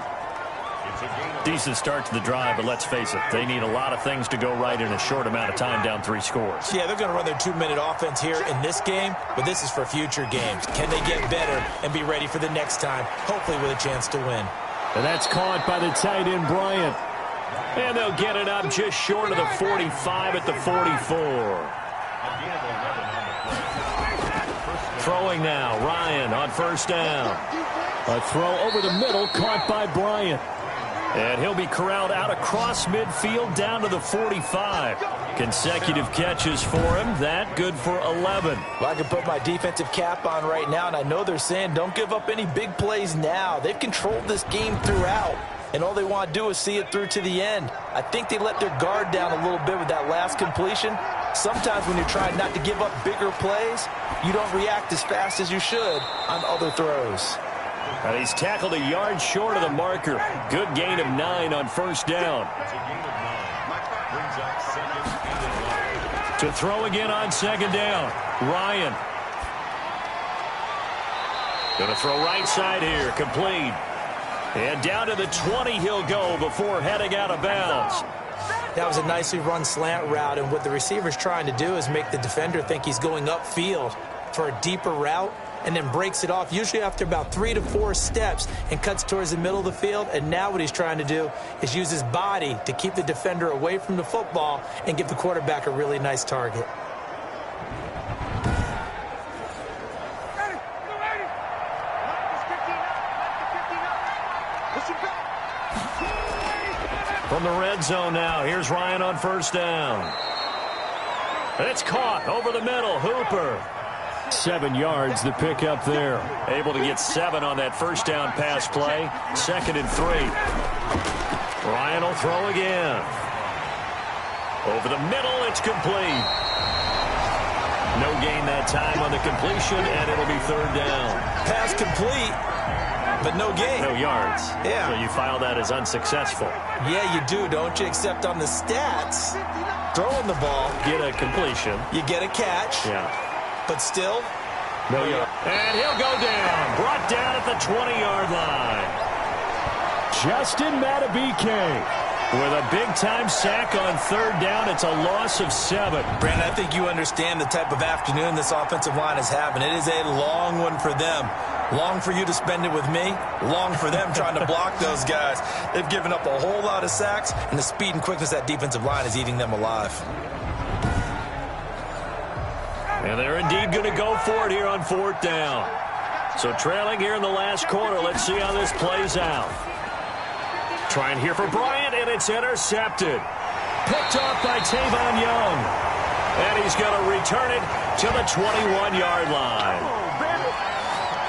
Decent start to the drive, but let's face it, they need a lot of things to go right in a short amount of time, down 3 scores. Yeah, they're going to run their 2-minute offense here in this game, but this is for future games. Can they get better and be ready for the next time, hopefully with a chance to win? And that's caught by the tight end, Bryant. And they'll get it up just short of the 45 at the 44. Throwing now, Ryan on first down. A throw over the middle, caught by Bryant. And he'll be corralled out across midfield down to the 45. Consecutive catches for him. That good for 11. Well, I can put my defensive cap on right now, and I know they're saying don't give up any big plays now. They've controlled this game throughout, and all they want to do is see it through to the end. I think they let their guard down a little bit with that last completion. Sometimes when you're trying not to give up bigger plays, you don't react as fast as you should on other throws. And he's tackled a yard short of the marker. Good gain of 9 on first down. To throw again on second down. Ryan. Going to throw right side here. Complete. And down to the 20 he'll go before heading out of bounds. That was a nicely run slant route, and what the receiver's trying to do is make the defender think he's going upfield for a deeper route, and then breaks it off, usually after about 3 to 4 steps, and cuts towards the middle of the field. And now what he's trying to do is use his body to keep the defender away from the football and give the quarterback a really nice target. From the red zone now, here's Ryan on first down. It's caught over the middle. Hooper. 7 yards, the pick up there. Able to get 7 on that first down pass play. 2nd and 3. Ryan will throw again. Over the middle, it's complete. No gain that time on the completion, and it'll be 3rd down. Pass complete, but no gain. No yards. Yeah. So you file that as unsuccessful. Yeah, you do, don't you? Except on the stats, throwing the ball, Get a completion. you get a catch. Yeah. But still, No yard. And he'll go down. Brought down at the 20-yard line. Justin Madubuike with a big-time sack on 3rd down. It's a loss of 7. Brandon, I think you understand the type of afternoon this offensive line is having. It is a long one for them. Long for you to spend it with me. Long for them trying to block those guys. They've given up a whole lot of sacks, and the speed and quickness of that defensive line is eating them alive. And they're indeed going to go for it here on 4th down. So trailing here in the last quarter. Let's see how this plays out. Trying here for Bryant, and it's intercepted. Picked off by Tavon Young. And he's going to return it to the 21-yard line.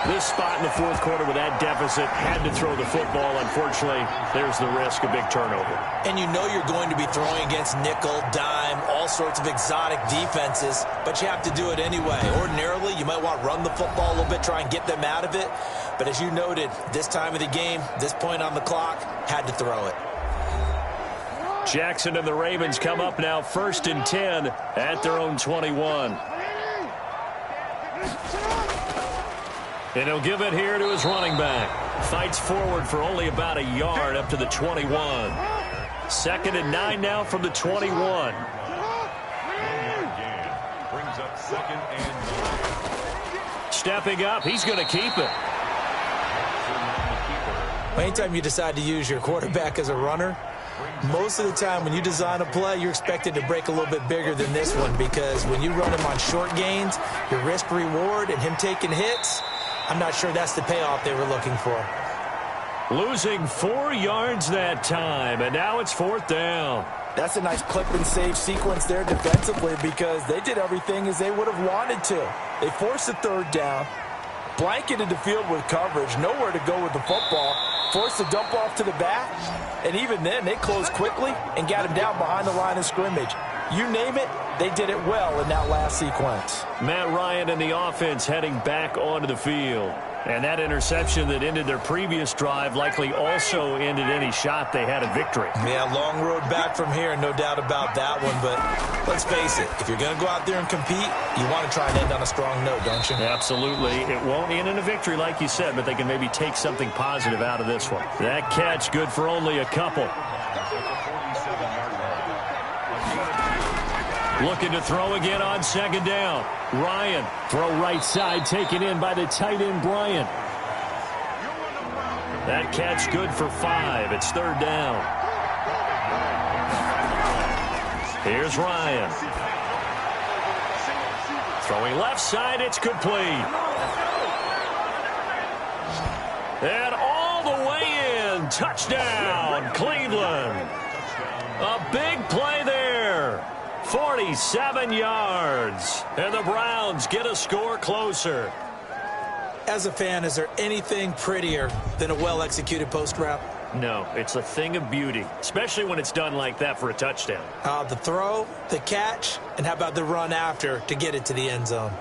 This spot in the fourth quarter with that deficit, had to throw the football. Unfortunately, there's the risk of big turnover. And you know you're going to be throwing against nickel, dime, all sorts of exotic defenses, but you have to do it anyway. Ordinarily, you might want to run the football a little bit, try and get them out of it. But as you noted, this time of the game, this point on the clock, had to throw it. Jackson and the Ravens come up now 1st and 10 at their own 21. And he'll give it here to his running back. Fights forward for only about a yard up to the 21. 2nd and 9 now from the 21. Brings up 2nd and 9. Stepping up, he's going to keep it. Anytime you decide to use your quarterback as a runner, most of the time when you design a play, you're expected to break a little bit bigger than this one, because when you run him on short gains, your risk-reward and him taking hits, I'm not sure that's the payoff they were looking for. Losing 4 yards that time, and now it's 4th down. That's a nice clip and save sequence there defensively, because they did everything as they would have wanted to. They forced the 3rd down, blanketed the field with coverage, nowhere to go with the football, forced the dump off to the back, and even then they closed quickly and got him down behind the line of scrimmage. You name it, they did it well in that last sequence. Matt Ryan and the offense heading back onto the field. And that interception that ended their previous drive likely also ended any shot they had at victory. Yeah, long road back from here, no doubt about that one. But let's face it, if you're going to go out there and compete, you want to try and end on a strong note, don't you? Absolutely. It won't end in a victory like you said, but they can maybe take something positive out of this one. That catch good for only a couple. Looking to throw again on 2nd down. Ryan. Throw right side, taken in by the tight end, Bryant. That catch good for 5. It's 3rd down. Here's Ryan. Throwing left side, it's complete. And all the way in. Touchdown, Cleveland. A big play there. 47 yards. And the Browns get a score closer. As a fan, is there anything prettier than a well-executed post route? No, it's a thing of beauty, especially when it's done like that for a touchdown. The throw, the catch, and how about the run after to get it to the end zone?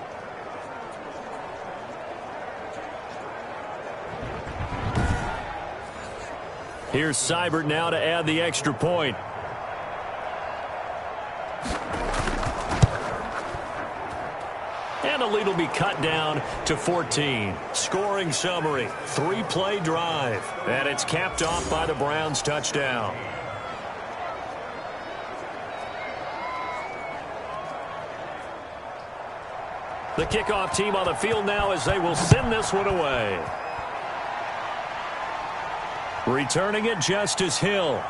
Here's Seibert now to add the extra point. And the lead will be cut down to 14. Scoring summary, 3-play drive. And it's capped off by the Browns touchdown. The kickoff team on the field now as they will send this one away. Returning it, Justice Hill.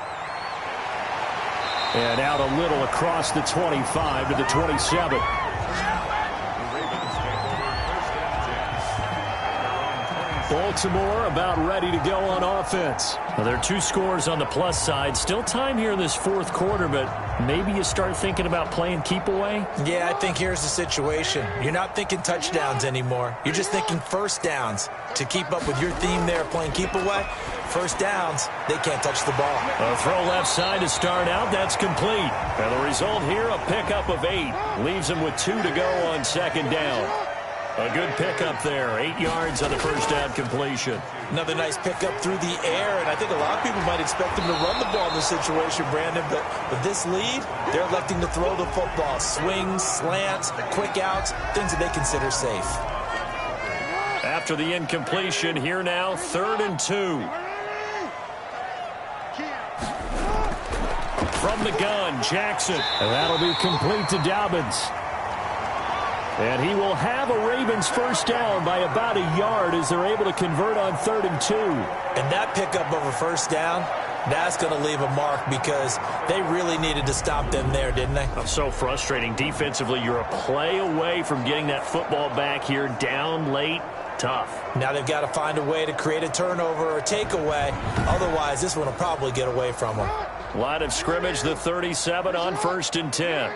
And out a little across the 25 to the 27. Baltimore about ready to go on offense. Well, there are 2 scores on the plus side. Still time here in this fourth quarter, but maybe you start thinking about playing keep away? Yeah, I think here's the situation. You're not thinking touchdowns anymore. You're just thinking first downs. To keep up with your theme there, playing keep away, first downs, they can't touch the ball. A throw left side to start out. That's complete. And the result here, a pickup of 8. Leaves them with 2 to go on 2nd down. A good pickup there. 8 yards on the first down completion. Another nice pickup through the air, and I think a lot of people might expect him to run the ball in this situation, Brandon, but with this lead, they're electing to throw the football. Swings, slants, quick outs, things that they consider safe. After the incompletion, here now, 3rd and 2. From the gun, Jackson. And that'll be complete to Dobbins. And he will have a Ravens first down by about a yard as they're able to convert on 3rd and 2. And that pickup of a first down, that's going to leave a mark because they really needed to stop them there, didn't they? So frustrating. Defensively, you're a play away from getting that football back here down late. Tough. Now they've got to find a way to create a turnover or takeaway. Otherwise, this one will probably get away from them. Line of scrimmage, the 37 on 1st and 10.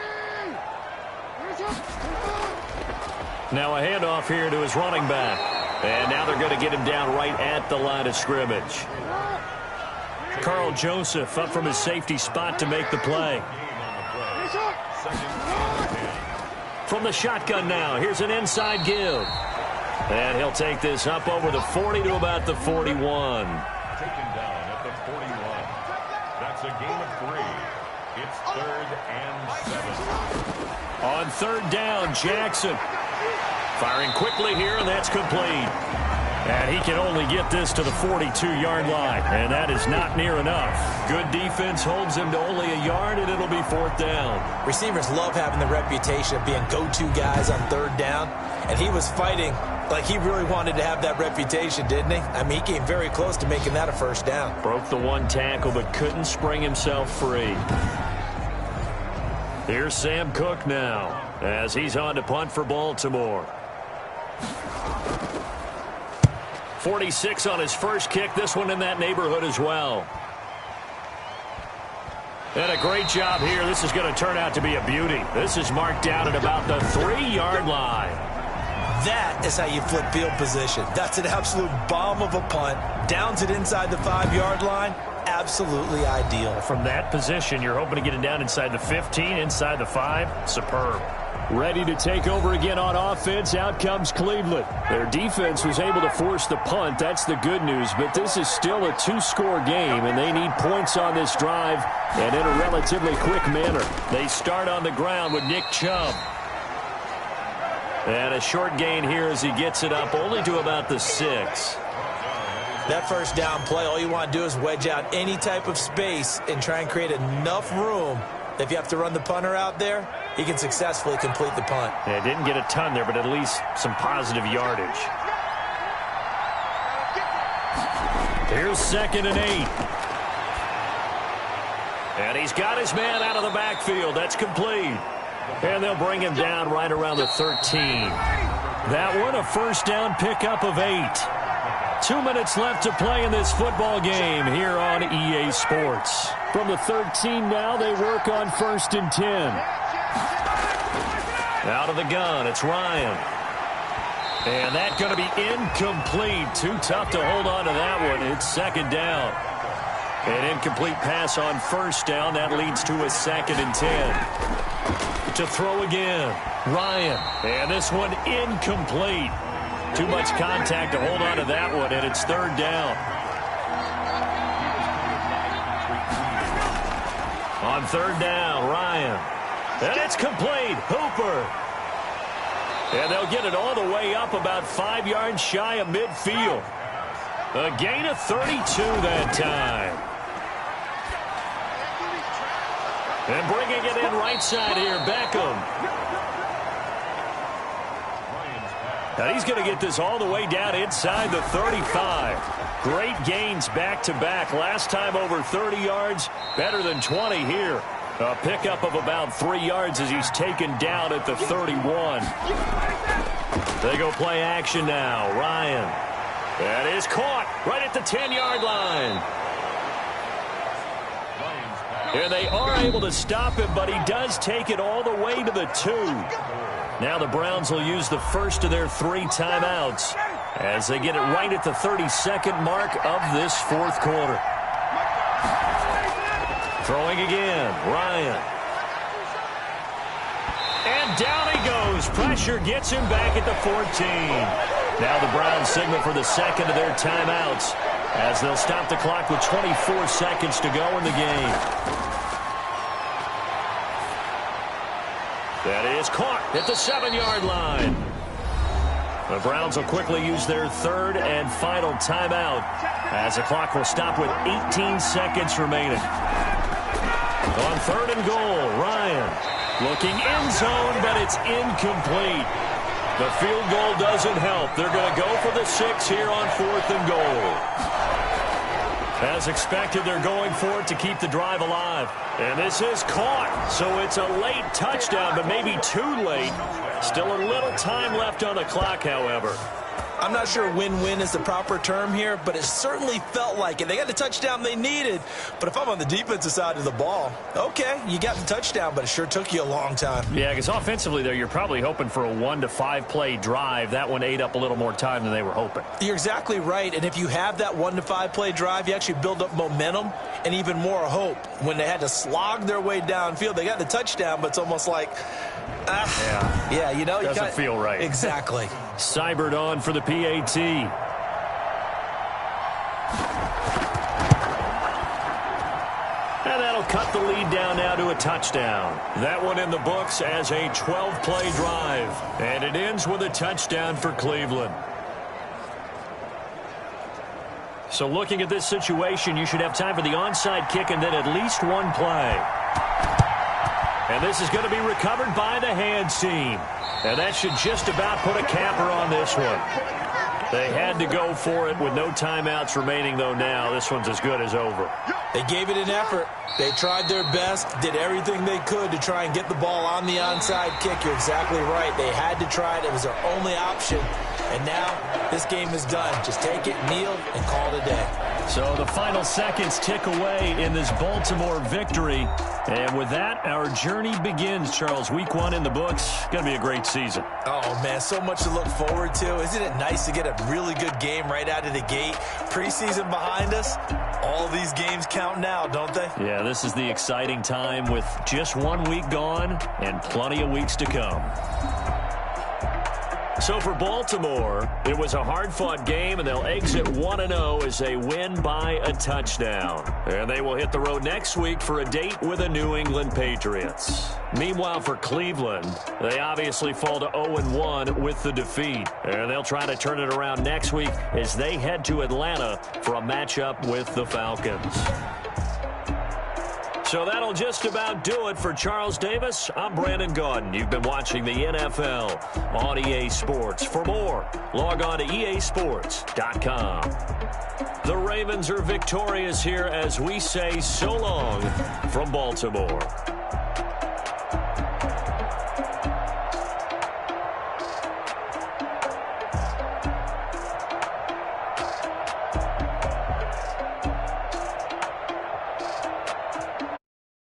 Now a handoff here to his running back. And now they're going to get him down right at the line of scrimmage. Carl Joseph up from his safety spot to make the play. From the shotgun now, here's an inside give. And he'll take this up over the 40 to about the 41. Taken down at the 41. That's a gain of 3. It's 3rd and 7. On 3rd down, Jackson. Firing quickly here, and that's complete. And he can only get this to the 42-yard line, and that is not near enough. Good defense holds him to only a yard, and it'll be 4th down. Receivers love having the reputation of being go-to guys on 3rd down, and he was fighting like he really wanted to have that reputation, didn't he? I mean, he came very close to making that a 1st down. Broke the 1 tackle, but couldn't spring himself free. Here's Sam Cook now, as he's on to punt for Baltimore. 46 on his first kick. This one in that neighborhood as well. And a great job here. This is going to turn out to be a beauty. This is marked down at about the 3-yard line. That is how you flip field position. That's an absolute bomb of a punt. Downs it inside the 5-yard line. Absolutely ideal. From that position, you're hoping to get it down inside the 15, inside the 5. Superb. Ready to take over again on offense. Out comes Cleveland. Their defense was able to force the punt. That's the good news. But this is still a 2-score game, and they need points on this drive and in a relatively quick manner. They start on the ground with Nick Chubb. And a short gain here as he gets it up only to about the 6. That 1st down play, all you want to do is wedge out any type of space and try and create enough room. If you have to run the punter out there, he can successfully complete the punt. Yeah, didn't get a ton there, but at least some positive yardage. Here's 2nd and 8. And he's got his man out of the backfield. That's complete. And they'll bring him down right around the 13. That one, a 1st down pickup of 8. 2 minutes left to play in this football game here on EA Sports. From the 13 now, they work on 1st and 10. Out of the gun, it's Ryan. And that's going to be incomplete. Too tough to hold on to that one. It's 2nd down. An incomplete pass on 1st down. That leads to a 2nd and 10. To throw again, Ryan. And this one incomplete. Too much contact to hold on to that one, and it's 3rd down. On 3rd down, Ryan. And it's complete. Hooper. And they'll get it all the way up about 5 yards shy of midfield. A gain of 32 that time. And bringing it in right side here, Beckham. And he's going to get this all the way down inside the 35. Great gains back-to-back. Last time over 30 yards, better than 20 here. A pickup of about 3 yards as he's taken down at the 31. They go play action now. Ryan. That is caught right at the 10-yard line. And they are able to stop him, but he does take it all the way to the 2. Now the Browns will use the first of their 3 timeouts as they get it right at the 32nd mark of this 4th quarter. Throwing again, Ryan. And down he goes. Pressure gets him back at the 14. Now the Browns signal for the 2nd of their timeouts as they'll stop the clock with 24 seconds to go in the game. That is caught at the 7-yard line. The Browns will quickly use their 3rd and final timeout as the clock will stop with 18 seconds remaining. On 3rd and goal, Ryan looking end zone, but it's incomplete. The field goal doesn't help. They're going to go for the 6 here on 4th and goal. As expected, they're going for it to keep the drive alive. And this is caught, so it's a late touchdown, but maybe too late. Still a little time left on the clock, however. I'm not sure win-win is the proper term here, but it certainly felt like it. They got the touchdown they needed, but if I'm on the defensive side of the ball, okay, you got the touchdown, but it sure took you a long time. Yeah, because offensively, though, you're probably hoping for a 1 to 5 play drive. That one ate up a little more time than they were hoping. You're exactly right, and if you have that 1 to 5 play drive, you actually build up momentum and even more hope. When they had to slog their way downfield, they got the touchdown, but it's almost like, yeah, you know, doesn't feel right. Exactly. Seibert on for the PAT. And that'll cut the lead down now to a touchdown. That one in the books as a 12-play drive. And it ends with a touchdown for Cleveland. So looking at this situation, you should have time for the onside kick and then at least one play. And this is going to be recovered by the hands team. And that should just about put a capper on this one. They had to go for it with no timeouts remaining, though, now. This one's as good as over. They gave it an effort. They tried their best, did everything they could to try and get the ball on the onside kick. You're exactly right. They had to try it. It was their only option. And now this game is done. Just take it, kneel, and call it a day. So the final seconds tick away in this Baltimore victory. And with that, our journey begins, Charles. Week 1 in the books. Going to be a great season. Oh, man, so much to look forward to. Isn't it nice to get a really good game right out of the gate? Preseason behind us. All these games count now, don't they? Yeah, this is the exciting time with just 1 week gone and plenty of weeks to come. So for Baltimore, it was a hard-fought game, and they'll exit 1-0 as they win by a touchdown. And they will hit the road next week for a date with the New England Patriots. Meanwhile, for Cleveland, they obviously fall to 0-1 with the defeat. And they'll try to turn it around next week as they head to Atlanta for a matchup with the Falcons. So that'll just about do it for Charles Davis. I'm Brandon Gaudin. You've been watching the NFL on EA Sports. For more, log on to easports.com. The Ravens are victorious here as we say so long from Baltimore.